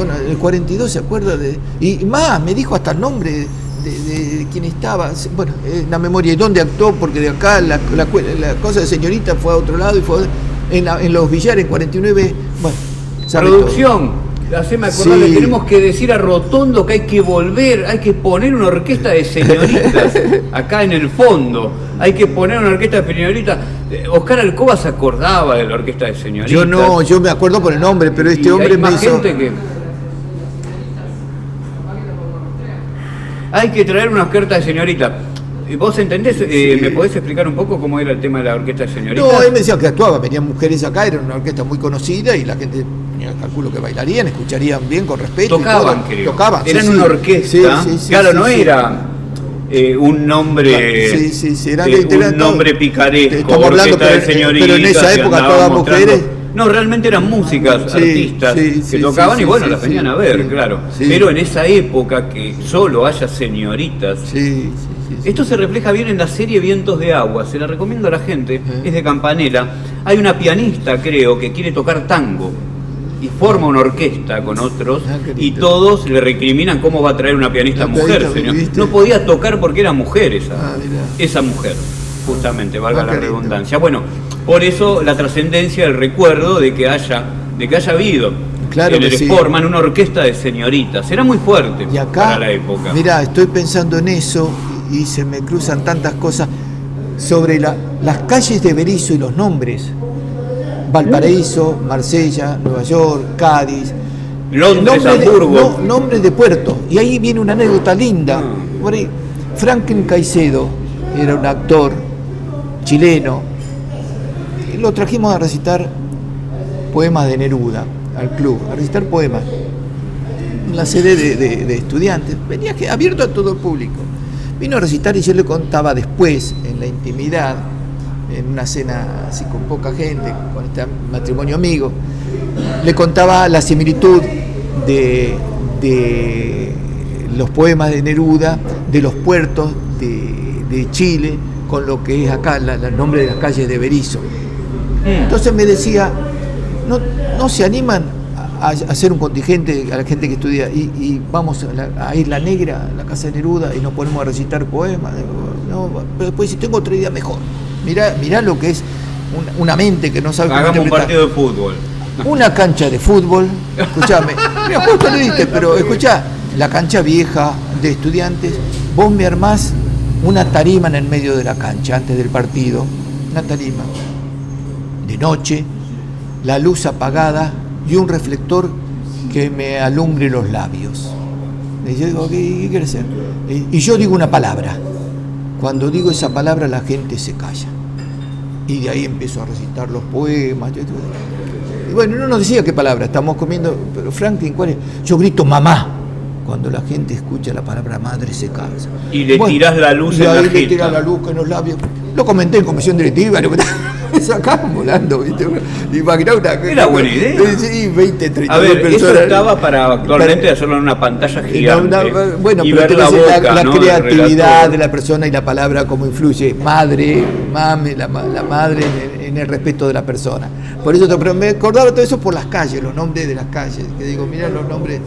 En el 42, ¿se acuerda? Y más, me dijo hasta el nombre de quién estaba, bueno, la memoria, y dónde actuó, porque de acá la cosa de señorita fue a otro lado, y fue en los Villares, en 49, bueno. Producción, haceme acordar, le tenemos que decir a Rotondo que hay que volver, hay que poner una orquesta de señoritas acá en el fondo, hay que poner una orquesta de señoritas. Oscar Alcoba se acordaba de la orquesta de señoritas. Yo no, yo me acuerdo por el nombre, pero este hombre me hizo... Hay que traer una orquesta de señoritas. ¿Vos entendés? ¿Me podés explicar un poco cómo era el tema de la orquesta de señoritas? No, él me decía que actuaba, venían mujeres acá, era una orquesta muy conocida y la gente, calculo que bailarían, escucharían bien, con respeto. Tocaban, y creo. Tocaban, eran una orquesta. Claro, no era un nombre un nombre picaresco, estamos hablando, orquesta de señoritas. Pero en esa época todas mujeres. No, artistas que tocaban y bueno, las venían a ver, claro. Pero en esa época que solo haya señoritas. Esto se refleja bien en la serie Vientos de Agua, se la recomiendo a la gente, es de Campanella. Hay una pianista, creo, que quiere tocar tango y forma una orquesta con otros y todos le recriminan cómo va a traer una pianista mujer, señor. No podía tocar porque era mujer esa mujer, justamente, valga la redundancia. Bueno, por eso la trascendencia del recuerdo de que haya habido en el Sportman una orquesta de señoritas. Era muy fuerte y acá, para la época. Mirá, estoy pensando en eso y se me cruzan tantas cosas sobre las calles de Berisso y los nombres. Valparaíso, Marsella, Nueva York, Cádiz, Londres, Hamburgo. Nombres de puerto. Y ahí viene una anécdota linda. Por ahí, Franklin Caicedo era un actor chileno. Y lo trajimos a recitar poemas de Neruda al club, a recitar poemas. En la sede de estudiantes. Venía abierto a todo el público. Vino a recitar y yo le contaba después, en la intimidad, en una cena así con poca gente, con este matrimonio amigo, le contaba la similitud de los poemas de Neruda, de los puertos de Chile, con lo que es acá el nombre de las calles de Berisso. Entonces me decía, ¿no se animan a hacer un contingente a la gente que estudia y vamos a Isla Negra, a la casa de Neruda, y nos ponemos a recitar poemas? No, pero después si tengo otra idea mejor. Mirá lo que es una mente que no sabe cómo hagamos un partido de fútbol. Una cancha de fútbol, escuchame, mira, justo lo diste, pero escuchá, la cancha vieja de estudiantes, vos me armás una tarima en el medio de la cancha antes del partido, una tarima de noche, la luz apagada y un reflector que me alumbre los labios. Y yo digo, ¿qué quieres hacer? Y yo digo una palabra. Cuando digo esa palabra la gente se calla. Y de ahí empiezo a recitar los poemas. Y bueno, no nos decía qué palabra, estamos comiendo, pero Franklin, ¿cuál es? Yo grito mamá. Cuando la gente escucha la palabra madre se cansa. Y le tirás la luz en la jeta. Y ahí le tirás la luz en los labios. Lo comenté en comisión directiva, me sacaban volando, ¿viste? Imaginá una... Era buena idea. Sí, 20, 30 a ver, personas. eso estaba para actualmente hacerlo en una pantalla gigante. Bueno, y pero ver la boca, la ¿no? creatividad de la persona y la palabra cómo influye. Madre, mame, la madre en el respeto de la persona. Por eso pero me acordaba todo eso por las calles, los nombres de las calles. Que digo, mirá los nombres,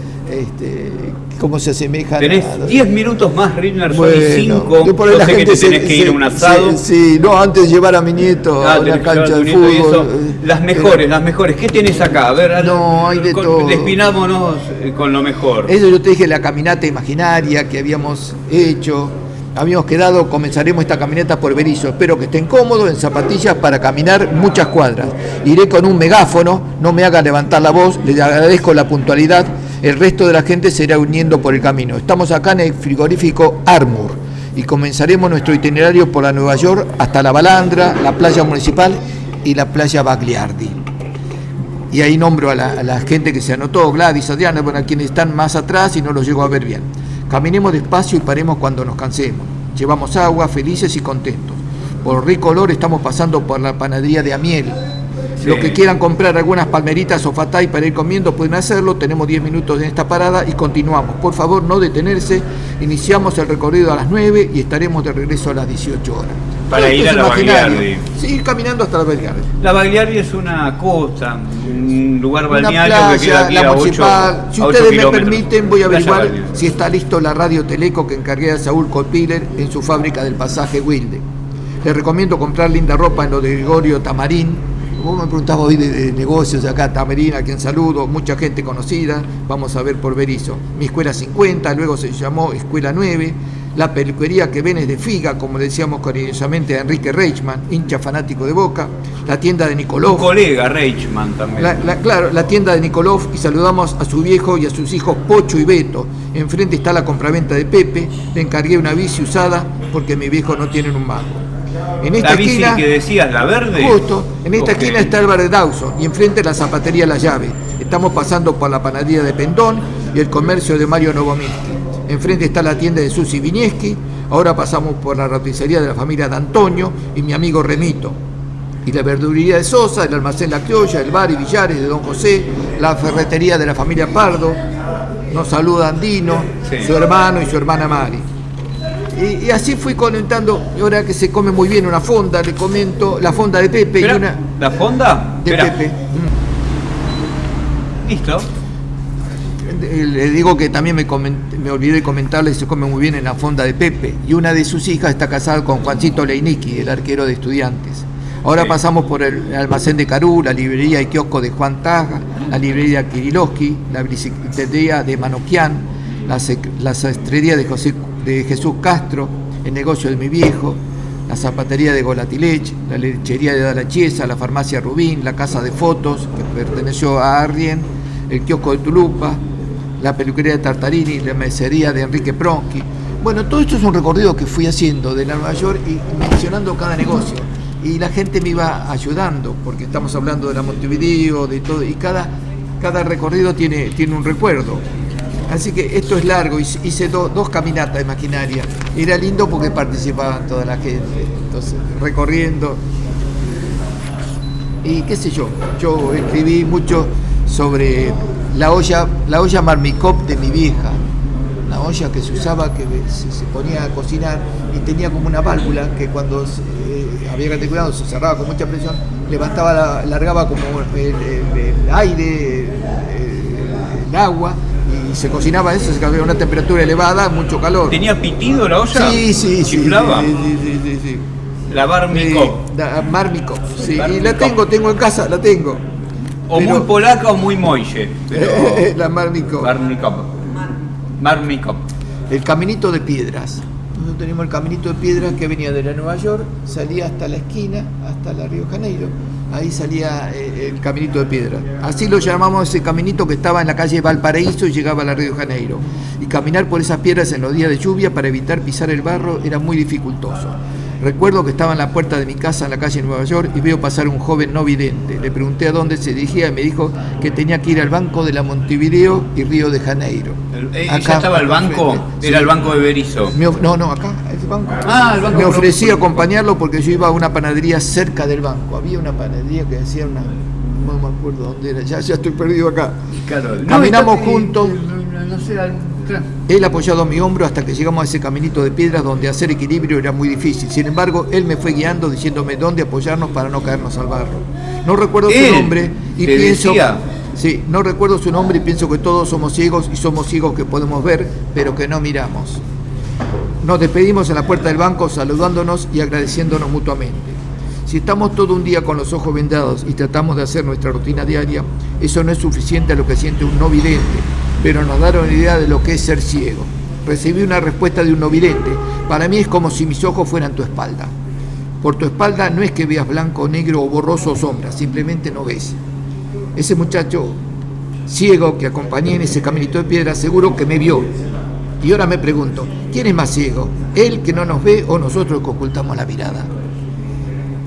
cómo se asemejan. Tenés 10 minutos más, Ritner, son 5. Yo sé que te tenés que ir a un asado. Sí, no, antes de llevar a mi nieto a una cancha de fútbol. Las mejores. ¿Qué tenés acá? A ver, no, hay de todo. Despinámonos con lo mejor. Eso yo te dije, la caminata imaginaria que habíamos hecho. Habíamos quedado, comenzaremos esta caminata por Berisso. Espero que estén cómodos, en zapatillas, para caminar muchas cuadras. Iré con un megáfono, no me hagan levantar la voz, les agradezco la puntualidad. El resto de la gente se irá uniendo por el camino. Estamos acá en el frigorífico Armour y comenzaremos nuestro itinerario por la Nueva York hasta la Balandra, la playa municipal y la playa Bagliardi. Y ahí nombro a la gente que se anotó, Gladys, Adriana, bueno, a quienes están más atrás y no los llego a ver bien. Caminemos despacio y paremos cuando nos cansemos. Llevamos agua, felices y contentos. Por rico olor estamos pasando por la panadería de Amiel. Sí. Los que quieran comprar algunas palmeritas o fatay para ir comiendo pueden hacerlo. Tenemos 10 minutos en esta parada y continuamos. Por favor, no detenerse. Iniciamos el recorrido a las 9 y estaremos de regreso a las 18 horas. Para ir a la Bagliardi. Sí, caminando hasta la Bagliardi. La Bagliardi es una costa, un lugar balneario playa, que queda aquí la a municipal. 8 Si ustedes me kilómetros. permiten, voy a averiguar si está listo la radio Teleco que encargué a Saúl Colpiller en su fábrica del pasaje Wilde. Les recomiendo comprar linda ropa en lo de Gregorio Tamarín. Vos me preguntabas hoy de negocios acá, Tamarín, a quien saludo, mucha gente conocida. Vamos a ver por Berisso. Mi escuela 50, luego se llamó Escuela 9. La peluquería que ven es de Figa, como le decíamos cariñosamente a Enrique Reichmann, hincha fanático de Boca. La tienda de Nikolov. Un colega, Reichmann también. Claro, la tienda de Nikolov, y saludamos a su viejo y a sus hijos Pocho y Beto. Enfrente está la compraventa de Pepe. Le encargué una bici usada porque mis viejos no tienen un mango. En La esta bici esquina, que decías, la verde. justo, en esta Ok. esquina está el bar de Dawson y enfrente la zapatería La Llave. Estamos pasando por la panadería de Pendón y el comercio de Mario Novomirsky. Enfrente está la tienda de Susi Vinieski. Ahora pasamos por la roticería de la familia de Antonio y mi amigo Remito. Y la verdulería de Sosa, el almacén La Criolla, el bar y billares de Don José, la ferretería de la familia Pardo. Nos saluda Andino, Sí. su hermano y su hermana Mari. Y así fui comentando, y ahora que se come muy bien una fonda, le comento la fonda de Pepe Esperá, y una ¿la fonda? de Esperá. Pepe. Listo. Le digo que también me olvidé de comentarle, se come muy bien en la fonda de Pepe. Y una de sus hijas está casada con Juancito Leinicki, el arquero de Estudiantes. Ahora Sí. pasamos por el almacén de Carú, la librería y kiosco de Juan Taja, la librería Kirilowski, la bicicletería de Manoquian, la sastrería de Jesús Castro, el negocio de mi viejo, la zapatería de Golatilech, la lechería de Dalla Chiesa, la farmacia Rubín, la casa de fotos que perteneció a Arrien, el kiosco de Tulupa, la peluquería de Tartarini, la mesería de Enrique Pronsky. Bueno, todo esto es un recorrido que fui haciendo de Nueva York y mencionando cada negocio. Y la gente me iba ayudando, porque estamos hablando de la Montevideo, de todo, y cada recorrido tiene un recuerdo. Así que esto es largo, hice dos caminatas imaginarias. Era lindo porque participaban toda la gente, entonces recorriendo. Y qué sé yo escribí mucho sobre la olla Marmicop de mi vieja, una olla que se usaba, que se ponía a cocinar y tenía como una válvula que cuando había que tener cuidado, se cerraba con mucha presión, levantaba, largaba como el aire, el agua, y se cocinaba eso, se quedaba a una temperatura elevada, mucho calor. ¿Tenía pitido la olla? Sí. ¿Chiflaba? Sí. La Barmicop. Marmicop, sí. Y la Barmicop. tengo en casa, la tengo. O Pero- muy polaca o muy moille. Pero... La Marmicop. Barmicop. Marmicop. El caminito de piedras. Nosotros teníamos el caminito de piedras que venía de la Nueva York, salía hasta la esquina, hasta la Río de Janeiro. Ahí salía el caminito de piedras. Así lo llamamos ese caminito que estaba en la calle Valparaíso y llegaba a la Río de Janeiro. Y caminar por esas piedras en los días de lluvia para evitar pisar el barro era muy dificultoso. Recuerdo que estaba en la puerta de mi casa en la calle Nueva York y veo pasar un joven no vidente. Le pregunté a dónde se dirigía y me dijo que tenía que ir al banco de la Montevideo y Río de Janeiro. ¿Ya estaba el banco? enfrente. Era Sí. el banco de Berizo. No, acá, ese banco. Ah, el banco. Me ofrecí acompañarlo porque yo iba a una panadería cerca del banco. Había una panadería que hacía una... No me acuerdo dónde era, ya estoy perdido acá. Claro. Caminamos juntos. No sé, Él apoyado a mi hombro hasta que llegamos a ese caminito de piedras donde hacer equilibrio era muy difícil. Sin embargo, él me fue guiando diciéndome dónde apoyarnos para no caernos al barro. No recuerdo su ¿Él nombre y te pienso... decía? Sí, no recuerdo su nombre y pienso que todos somos ciegos y somos ciegos que podemos ver, pero que no miramos. Nos despedimos en la puerta del banco saludándonos y agradeciéndonos mutuamente. Si estamos todo un día con los ojos vendados y tratamos de hacer nuestra rutina diaria, eso no es suficiente a lo que siente un no vidente, pero nos da una idea de lo que es ser ciego. Recibí una respuesta de un no vidente. Para mí es como si mis ojos fueran tu espalda. Por tu espalda no es que veas blanco, negro o borroso o sombra, simplemente no ves. Ese muchacho ciego que acompañé en ese caminito de piedra seguro que me vio. Y ahora me pregunto, ¿quién es más ciego? ¿Él que no nos ve o nosotros que ocultamos la mirada?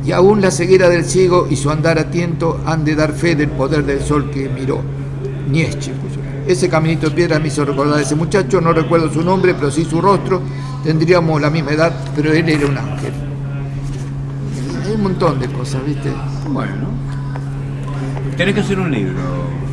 Y aún la ceguera del ciego y su andar atento han de dar fe del poder del sol que miró. Nietzsche puso. Ese caminito de piedra me hizo recordar a ese muchacho, no recuerdo su nombre, pero sí su rostro. Tendríamos la misma edad, pero él era un ángel. Hay un montón de cosas, ¿viste? Bueno. Tenés que hacer un libro,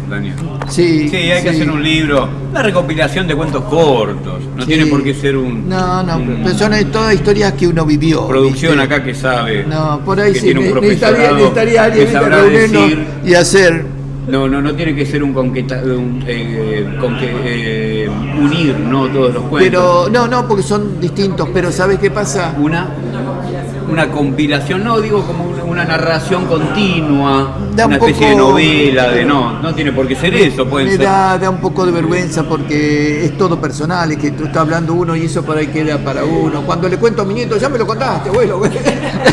Daniel. Sí, Sí, hay que hacer un libro, una recopilación de cuentos cortos. No Sí. tiene por qué ser un. No, pero son todas historias que uno vivió. Producción ¿viste? acá que sabe. No, por ahí que sí, tiene un profesorado necesitaría alguien que ¿viste? sabrá reunirnos decir. y hacer. No tiene que ser unir, ¿no? Todos los cuentos. Pero, no, porque son distintos, pero ¿sabes qué pasa? Una compilación, no digo como una narración continua, Da una un especie de poco- novela, no tiene por qué ser eso, pueden Me ser. da un poco de vergüenza porque es todo personal, es que tú estás hablando uno y eso por ahí queda para uno. Cuando le cuento a mi nieto, ya me lo contaste, abuelo.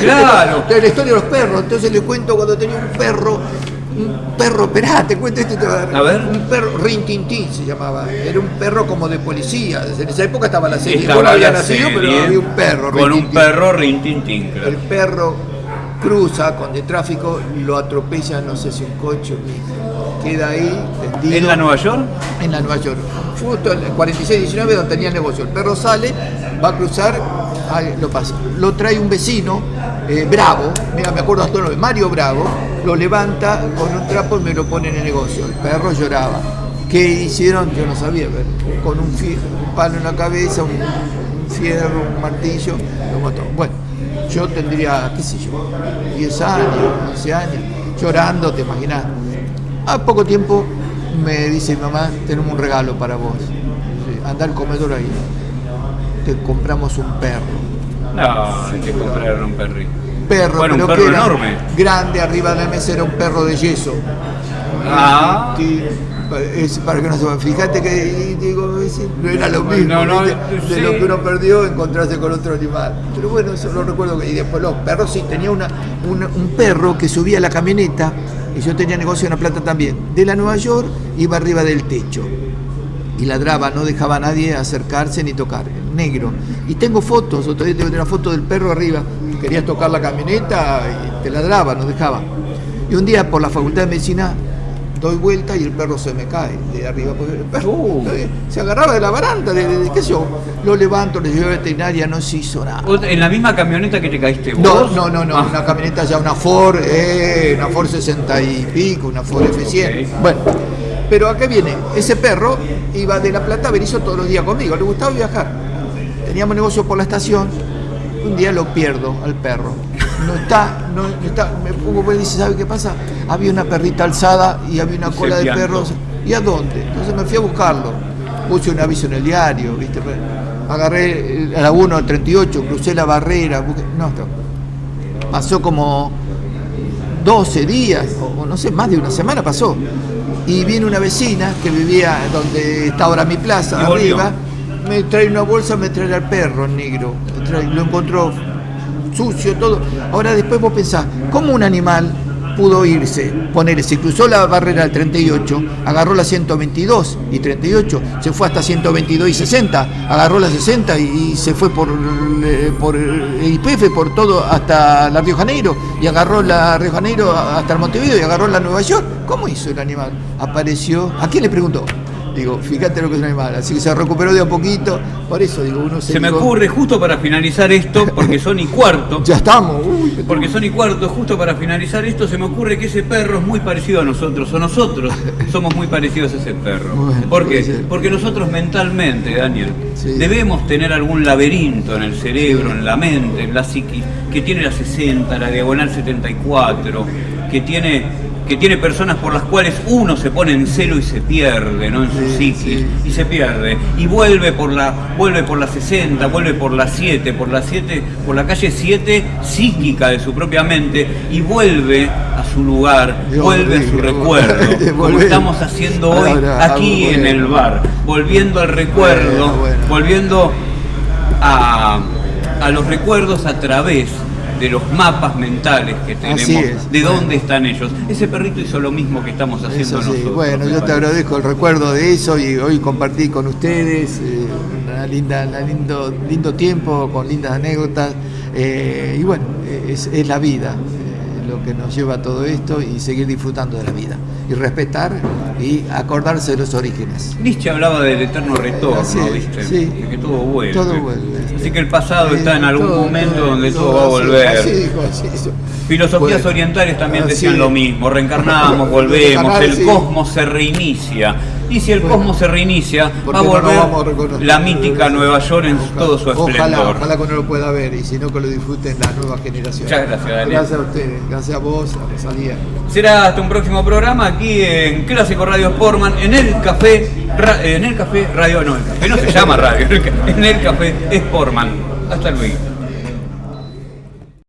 Claro. La historia de los perros, entonces le cuento cuando tenía un perro un perro, esperá, te cuento esto y te va a dar. A ver. Un perro, Rin Tin Tin se llamaba. Era un perro como de policía. En esa época estaba la serie. Estaba No había la nacido, serie, pero había un perro. con Rin un Tin Tin. perro Rin Tin Tin, claro. El perro cruza con el tráfico, lo atropella, no sé si un coche, queda ahí tendido. ¿En la Nueva York? En la Nueva York. Justo en el 46-19 donde tenía el negocio. El perro sale, va a cruzar, lo pasa. Lo trae un vecino, Bravo, mira, me acuerdo hasta el nombre, Mario Bravo, lo levanta con un trapo y me lo pone en el negocio. El perro lloraba. ¿Qué hicieron? Yo no sabía, pero con un palo en la cabeza, un fierro, un martillo, lo mató. Bueno, yo tendría, qué sé yo, 10 años, 11 años, llorando, te imaginas. A poco tiempo me dice mi mamá, tenemos un regalo para vos. Anda al comedor ahí, te compramos un perro. No, hay que comprar un perrito. Perro, bueno, pero un perro que era enorme. grande, arriba de la mesa era un perro de yeso. Ah. Para que no se fíjate que digo, no era lo mismo de sí. lo que uno perdió encontrarse con otro animal. Pero bueno, eso lo recuerdo. Y después los perros, sí, tenía un perro que subía a la camioneta, y yo tenía negocio en La Plata también, de la Nueva York, iba arriba del techo y ladraba, no dejaba a nadie acercarse ni tocar, negro. Y tengo fotos, otro día tengo una foto del perro arriba, querías tocar la camioneta y te ladraba, no dejaba. Y un día por la Facultad de Medicina doy vuelta y el perro se me cae de arriba, porque el perro se agarraba de la baranda, de qué sé yo, lo levanto, le llevé a veterinaria, no se hizo nada. ¿En la misma camioneta que te caíste vos? No, una camioneta ya, una Ford 60 y pico, una Ford F100. Okay. Bueno, pero acá viene, ese perro iba de La Plata a Berisso todos los días conmigo, le gustaba viajar. Teníamos negocio por la estación, un día lo pierdo al perro. No está, me pongo pues, dice, ¿sabe qué pasa? Había una perrita alzada y había una cola de perros. ¿Y a dónde? Entonces me fui a buscarlo. Puse un aviso en el diario, ¿viste? Agarré a la 1 al 38, crucé la barrera, no. Pasó como 12 días, o no sé, más de una semana pasó. Y viene una vecina que vivía donde está ahora mi plaza, arriba, me trae una bolsa, me trae al perro negro, lo encontró sucio, todo. Ahora después vos pensás, ¿cómo un animal pudo irse? Se cruzó la barrera del 38, agarró la 122 y 38, se fue hasta 122 y 60, agarró la 60 y se fue por IPF, por todo, hasta la Río Janeiro, y agarró la Río Janeiro hasta el Montevideo y agarró la Nueva York. ¿Cómo hizo el animal? Apareció, ¿a quién le preguntó? Digo, fíjate lo que es un animal, así que se recuperó de a poquito, por eso digo, uno se me ocurre justo para finalizar esto, porque son y cuarto. Ya estamos. Porque son y cuarto, justo para finalizar esto, se me ocurre que ese perro es muy parecido a nosotros, o nosotros somos muy parecidos a ese perro. Bueno, ¿Por qué? Porque nosotros mentalmente, Daniel, debemos tener algún laberinto en el cerebro, en la mente, en la psiquis, que tiene la 60, la diagonal 74, que tiene personas por las cuales uno se pone en celo y se pierde, ¿no? En su psiquis, y se pierde. Y vuelve por la 60, vuelve por la 7, por la calle 7 psíquica de su propia mente, y vuelve a su lugar, vuelve a su recuerdo, como estamos haciendo hoy aquí en el bar, volviendo al recuerdo, volviendo a los recuerdos a través de los mapas mentales que tenemos, de dónde están ellos. Ese perrito hizo lo mismo que estamos haciendo nosotros. Bueno, yo te agradezco el recuerdo de eso y hoy compartí con ustedes lindo tiempo, con lindas anécdotas, y bueno, es la vida lo que nos lleva a todo esto, y seguir disfrutando de la vida y respetar y acordarse de los orígenes. Nietzsche hablaba del eterno retorno, ¿viste? De que todo vuelve. Todo vuelve. Así que el pasado está en algún momento donde todo va a volver. Así dijo. Filosofías orientales también decían lo mismo: reencarnamos, volvemos, el cosmos se reinicia. Y si el cosmos se reinicia, va a volver la mítica Nueva York en todo su esplendor. Ojalá que uno lo pueda ver, y si no, que lo disfruten las nuevas generaciones. Muchas gracias, Daniel. Gracias a ustedes, gracias a vos, a Rosalía. Será hasta un próximo programa aquí en Clásico Radio Sportman, en el café radio, no, el café no se llama radio, en el café Sportman. Hasta luego.